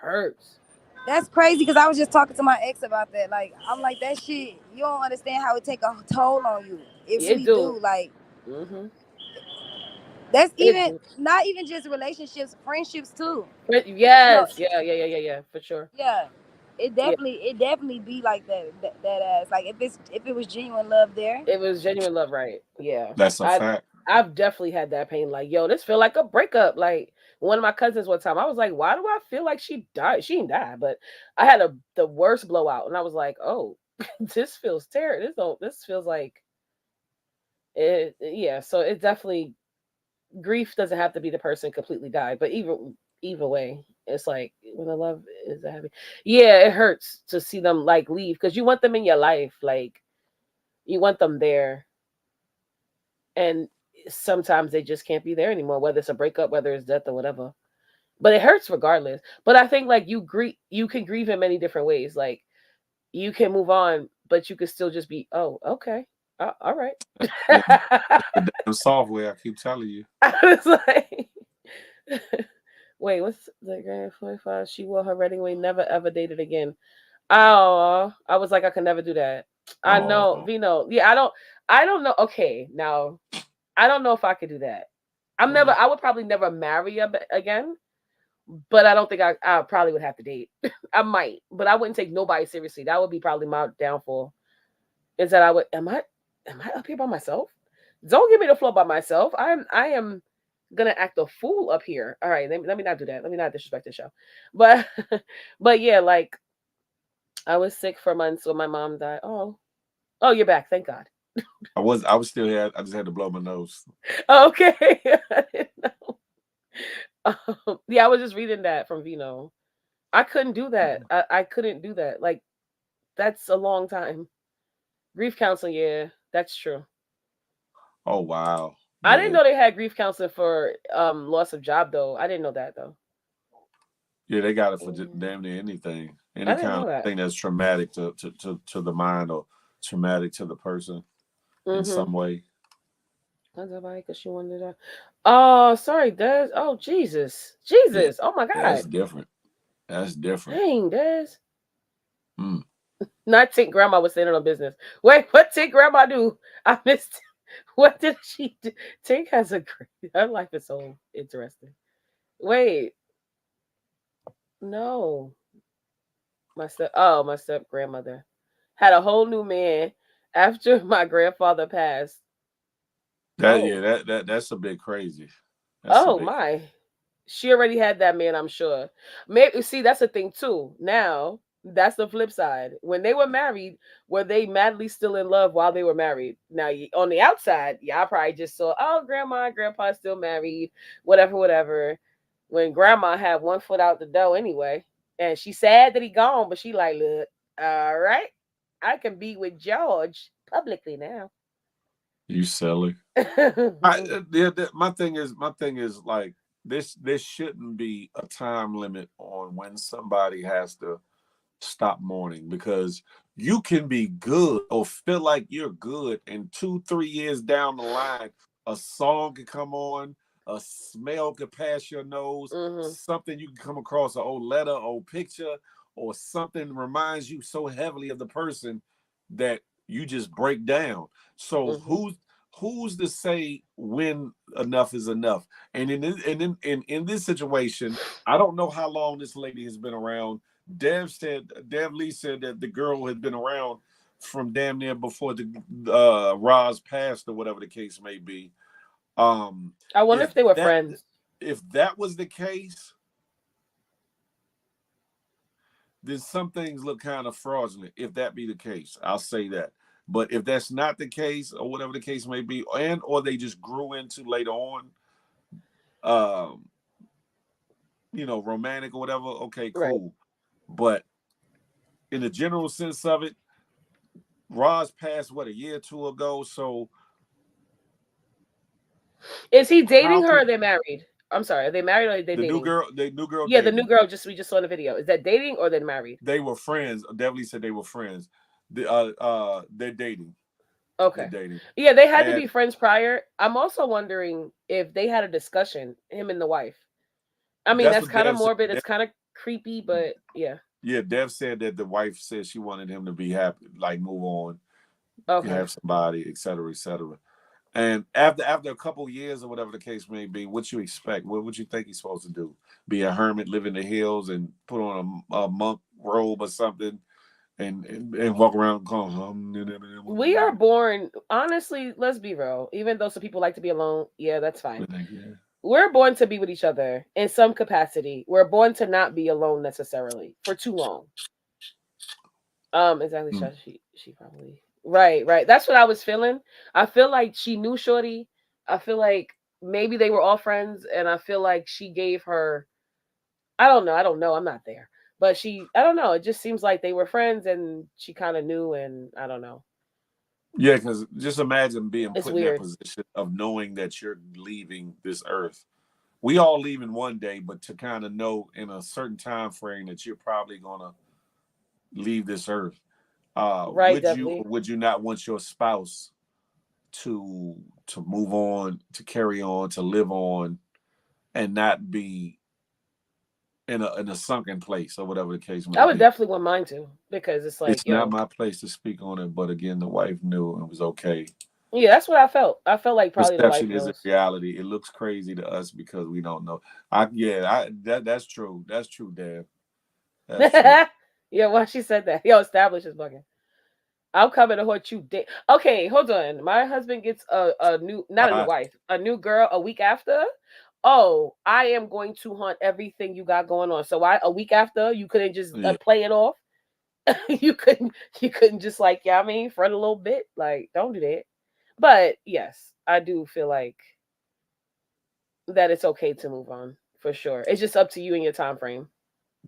hurts. That's crazy because I was just talking to my ex about that. Like, I'm like, that shit, you don't understand how it take a toll on you. It It really do. do. Like, Mm-hmm. that's It even do. not even just relationships, friendships too. But No, yes, yeah, for sure. yeah. Yeah, It definitely be like that ass. Like if it was genuine love there. it was genuine love, right? Yeah, That's a fact. I've definitely had that pain. Like, yo, this feel like a breakup. Like one of my cousins one time, I was like, why do I feel like she died? She didn't die, but I had the worst blowout, and I was like, oh, this feels terrible. This feels like it. Yeah, so it definitely grief doesn't have to be the person completely died, but either way, it's like when the love is heavy. Yeah, it hurts to see them like leave because you want them in your life, like you want them there, and sometimes they just can't be there anymore, whether it's a breakup, whether it's death or whatever. But it hurts regardless. But I think like you can grieve in many different ways. Like you can move on, but you could still just be, oh, okay, all right. Yeah, the damn software. I keep telling you. It's like, wait, what's the grand 45? She wore her wedding ring, never ever dated again. Oh, I was like, I could never do that. I know, Oh, Vino. Yeah, I don't know. Okay, now I don't know if I could do that. I would probably never marry again, but I don't think I probably would have to date. I might, but I wouldn't take nobody seriously. That would be probably my downfall. Is that am I up here by myself? Don't give me the floor by myself. I am gonna act a fool up here. All right, let me not do that. Let me not disrespect the show. But but yeah, like I was sick for months when my mom died. Oh, you're back. Thank God. I was still here. I just had to blow my nose. Okay. I didn't know. Yeah, I was just reading that from Vino. I couldn't do that. I couldn't do that. Like that's a long time. Grief counseling, yeah, that's true. Oh wow. I didn't Yeah. know they had grief counseling for loss of job though. I didn't know that though. Yeah, they got it for damn near anything. I Any didn't kind know of that. thing that's traumatic to the mind or traumatic to the person in Mm-hmm. some way. That's about because she wanted to. Oh, sorry, Des. Oh, Jesus. Yeah. Jesus. Oh my Yeah, that's God. different. That's different. Dang, Des. Mm. Not Tink Grandma was standing on business. Wait, what Tink Grandma do? I missed. What did she do? Tink has a great. Her life is so interesting. Wait, no. My step grandmother had a whole new man after my grandfather passed. That yeah, Oh, that's a bit crazy. That's a oh bit. my. She already had that man, I'm sure. Maybe see that's the thing too. Now that's the flip side. When they were married, were they madly still in love while they were married? Now on the outside, I probably just saw, oh, grandma and grandpa still married, whatever, whatever. When grandma had one foot out the door anyway, and she sad that he gone, but she like, look, all right, I can be with George publicly now. You silly. My thing is like this shouldn't be a time limit on when somebody has to stop mourning because you can be good or feel like you're good and 2 3 years down the line a song could come on, a smell could pass your nose, Mm-hmm. something you can come across, an old letter, old picture, or something reminds you so heavily of the person that you just break down. So Mm-hmm. who's to say when enough is enough? And in this situation, I don't know how long this lady has been around. Dev Lee said that the girl had been around from damn near before the Roz passed or whatever the case may be. I wonder If if they were that friends. if that was the case, then some things look kind of fraudulent. If that be the case, I'll say that. But if that's not the case, or whatever the case may be, and or they just grew into later on, um, romantic or whatever, okay, Right. cool. But in the general sense of it, Roz passed a year or two ago. So Is he how dating her or could are they married? I'm sorry, are they married or are they dating? the new girl Yeah, the new dating? girl we just saw in the video. Is that dating or they're married? They were friends. Definitely said they were friends. They're dating. They're Okay. dating. Yeah, they had to And be friends prior. I'm also wondering if they had a discussion, him and the wife. I mean, that's that's what kind of Dev said. morbid. It's kind of creepy, but yeah. Yeah, Dev said that the wife said she wanted him to be happy, like move on, Okay. have somebody, et cetera, et cetera. And after a couple of years or whatever the case may be, what you expect? What would you think he's supposed to do? Be a hermit, live in the hills, and put on a monk robe or something, and walk around going. We are born, honestly, let's be real. Even though some people like to be alone, yeah, that's fine. Yeah. We're born to be with each other in some capacity. We're born to not be alone necessarily for too long. Exactly. She probably right. That's what I was feeling. I feel like she knew Shorty. I feel like maybe they were all friends, and I feel like she gave her. I don't know. I'm not there, but I don't know. It just seems like they were friends, and she kind of knew, and I don't know. Yeah, because just imagine being It's put in that weird. position of knowing that you're leaving this earth. We all leaving one day, but to kind of know in a certain time frame that you're probably gonna leave this earth. Right, Would you definitely. or would you not want your spouse to move on, to carry on, to live on, and not be in a sunken place or whatever the case may I would be. definitely want mine to, because it's like, It's not my place to speak on it, but again, the wife knew and was okay. Yeah, that's what I felt. I felt like probably the wife Perception isn't knows. reality. It looks crazy to us because we don't know. That's true. That's true, Dad. That's true. Yeah, well, she said that. Yo, establish is bugging. I'm coming to haunt you. Okay, hold on. My husband gets a new, not a new wife, a new girl a week after. Oh, I am going to haunt everything you got going on. So a week after, you couldn't just Yeah. play it off. you couldn't just like, yeah, I mean, front a little bit. Like, don't do that. But yes, I do feel like that it's okay to move on for sure. It's just up to you and your time frame.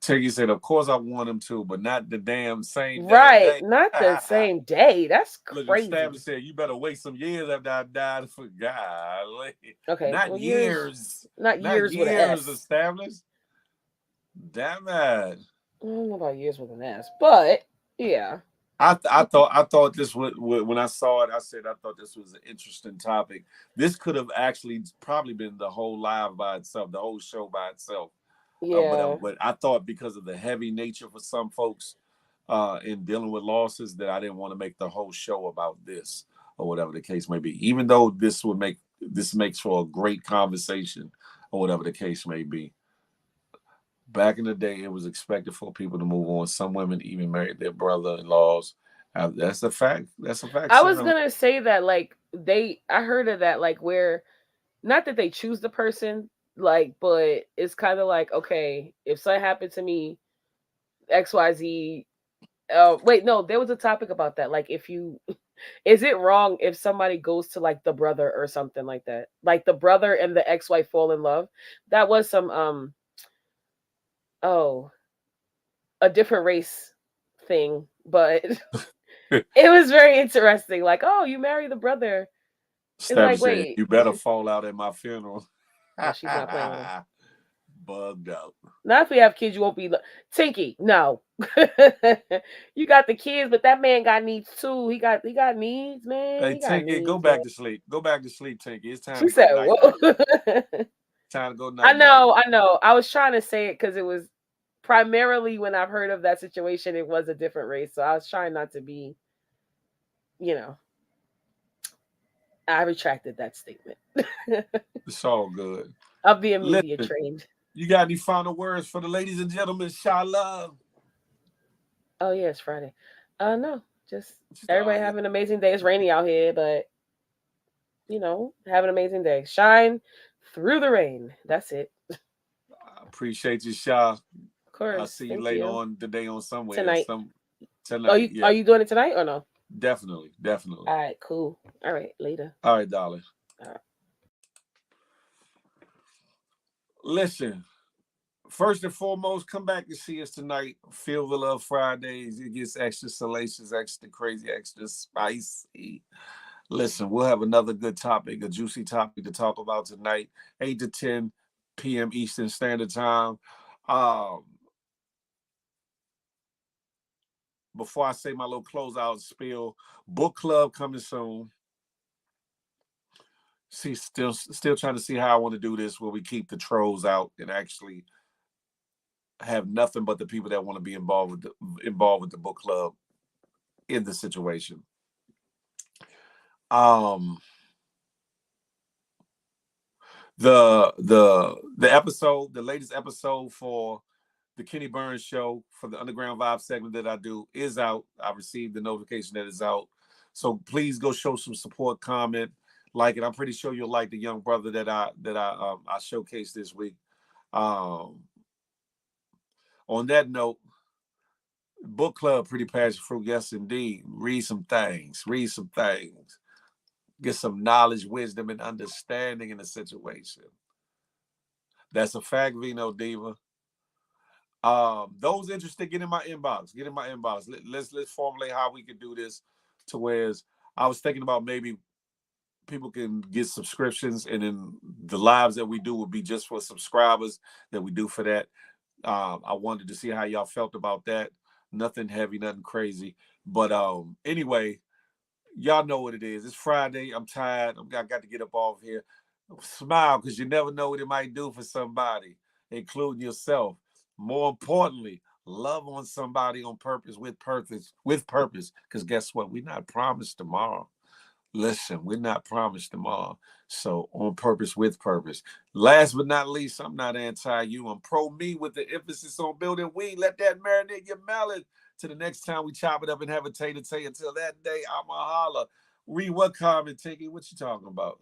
Teggy said, "Of course I want him to, but not the damn same damn Right, day." not the same day. That's Look, crazy. Established said, "You better wait some years after I died for God." Okay, Not well, years. not years with an years. S. Established. Damn it. I don't know about years with an S, but yeah. I thought this would, when I saw it, I said I thought this was an interesting topic. This could have actually probably been the whole live by itself, the whole show by itself. Yeah. But I thought because of the heavy nature for some folks in dealing with losses, that I didn't want to make the whole show about this or whatever the case may be. Even though this makes for a great conversation or whatever the case may be. Back in the day, it was expected for people to move on. Some women even married their brother-in-laws. That's a fact. That's a fact. I was gonna say that, like, I heard of that, like, where not that they choose the person, like, but it's kind of like, okay, if something happened to me, XYZ. Wait, no, there was a topic about that. Like, is it wrong if somebody goes to like the brother or something like that? Like the brother and the ex-wife fall in love. That was some a different race thing, but it was very interesting. Like, oh, you marry the brother. It's like, Said, wait. you better fall out at my funeral. No, she's not playing with him. Bugged out. Not if we have kids, you won't be Tinky. No, you got the kids, but that man got needs too. He got needs, man. Hey, he got Tinky, needs, go back to sleep. Go back to sleep, Tinky. It's time She to said, go night. "Whoa." Time to go night. I know. I was trying to say it because it was primarily when I've heard of that situation, it was a different race. So I was trying not to be, I retracted that statement. It's all good. I'm being media trained. You got any final words for the ladies and gentlemen? Shalom. Oh yeah, it's Friday. No, just everybody have an amazing day. It's rainy out here, but have an amazing day. Shine through the rain. That's it. I appreciate you, Shah. Of course. I'll see you later on today on somewhere. Tonight. Tonight. Are you doing it tonight or no? Definitely. All right, cool. All right, later. All right, darling. All right. Listen, first and foremost, come back and see us tonight. Feel the Love Fridays. It gets extra salacious, extra crazy, extra spicy. Listen, we'll have another good topic, a juicy topic to talk about tonight, 8 to 10 p.m. Eastern Standard Time. Before I say my little closeout spiel, book club coming soon. See, still trying to see how I want to do this, where we keep the trolls out and actually have nothing but the people that want to be involved with the book club in the situation. The episode, the latest episode for the Kenny Burns show for the Underground Vibe segment that I do is out. I received the notification that it's out. So please go show some support, comment, like it. I'm pretty sure you'll like the young brother that I showcased this week. On that note, book club, Pretty Passion Fruit, yes indeed. Read some things. Get some knowledge, wisdom, and understanding in the situation. That's a fact, Vino Diva. Those interested, get in my inbox. Let's formulate how we can do this to whereas I was thinking about maybe people can get subscriptions, and then the lives that we do will be just for subscribers that we do for that. I wanted to see how y'all felt about that. Nothing heavy, nothing crazy. But anyway, y'all know what it is. It's Friday. I'm tired. I got to get up off here. Smile, because you never know what it might do for somebody, including yourself. More importantly, love on somebody on purpose, with purpose, because guess what? We're not promised tomorrow. Listen, we're not promised tomorrow. So on purpose, with purpose. Last but not least, I'm not anti-you. I'm pro-me with the emphasis on building we. Let that marinate your mallet. Till the next time we chop it up and have a tay-to-tay. Until that day, I'm a holler. Read what comment, Tiggy? What you talking about?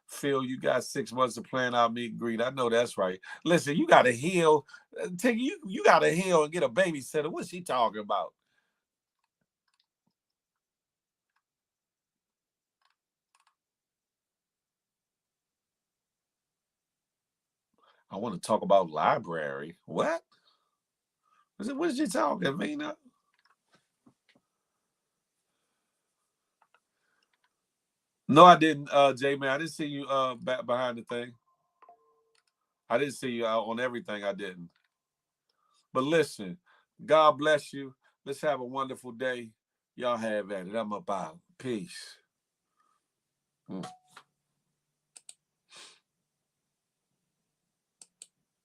Phil, you got 6 months to plan our meet and greet. I know that's right. Listen, you got to heal. Tiggy, you got to heal and get a babysitter. What's she talking about? I want to talk about library. What? What is you talking, Mina? No, I didn't, J-Man. I didn't see you back behind the thing. I didn't see you on everything. I didn't. But listen, God bless you. Let's have a wonderful day. Y'all have at it. I'm about. Peace.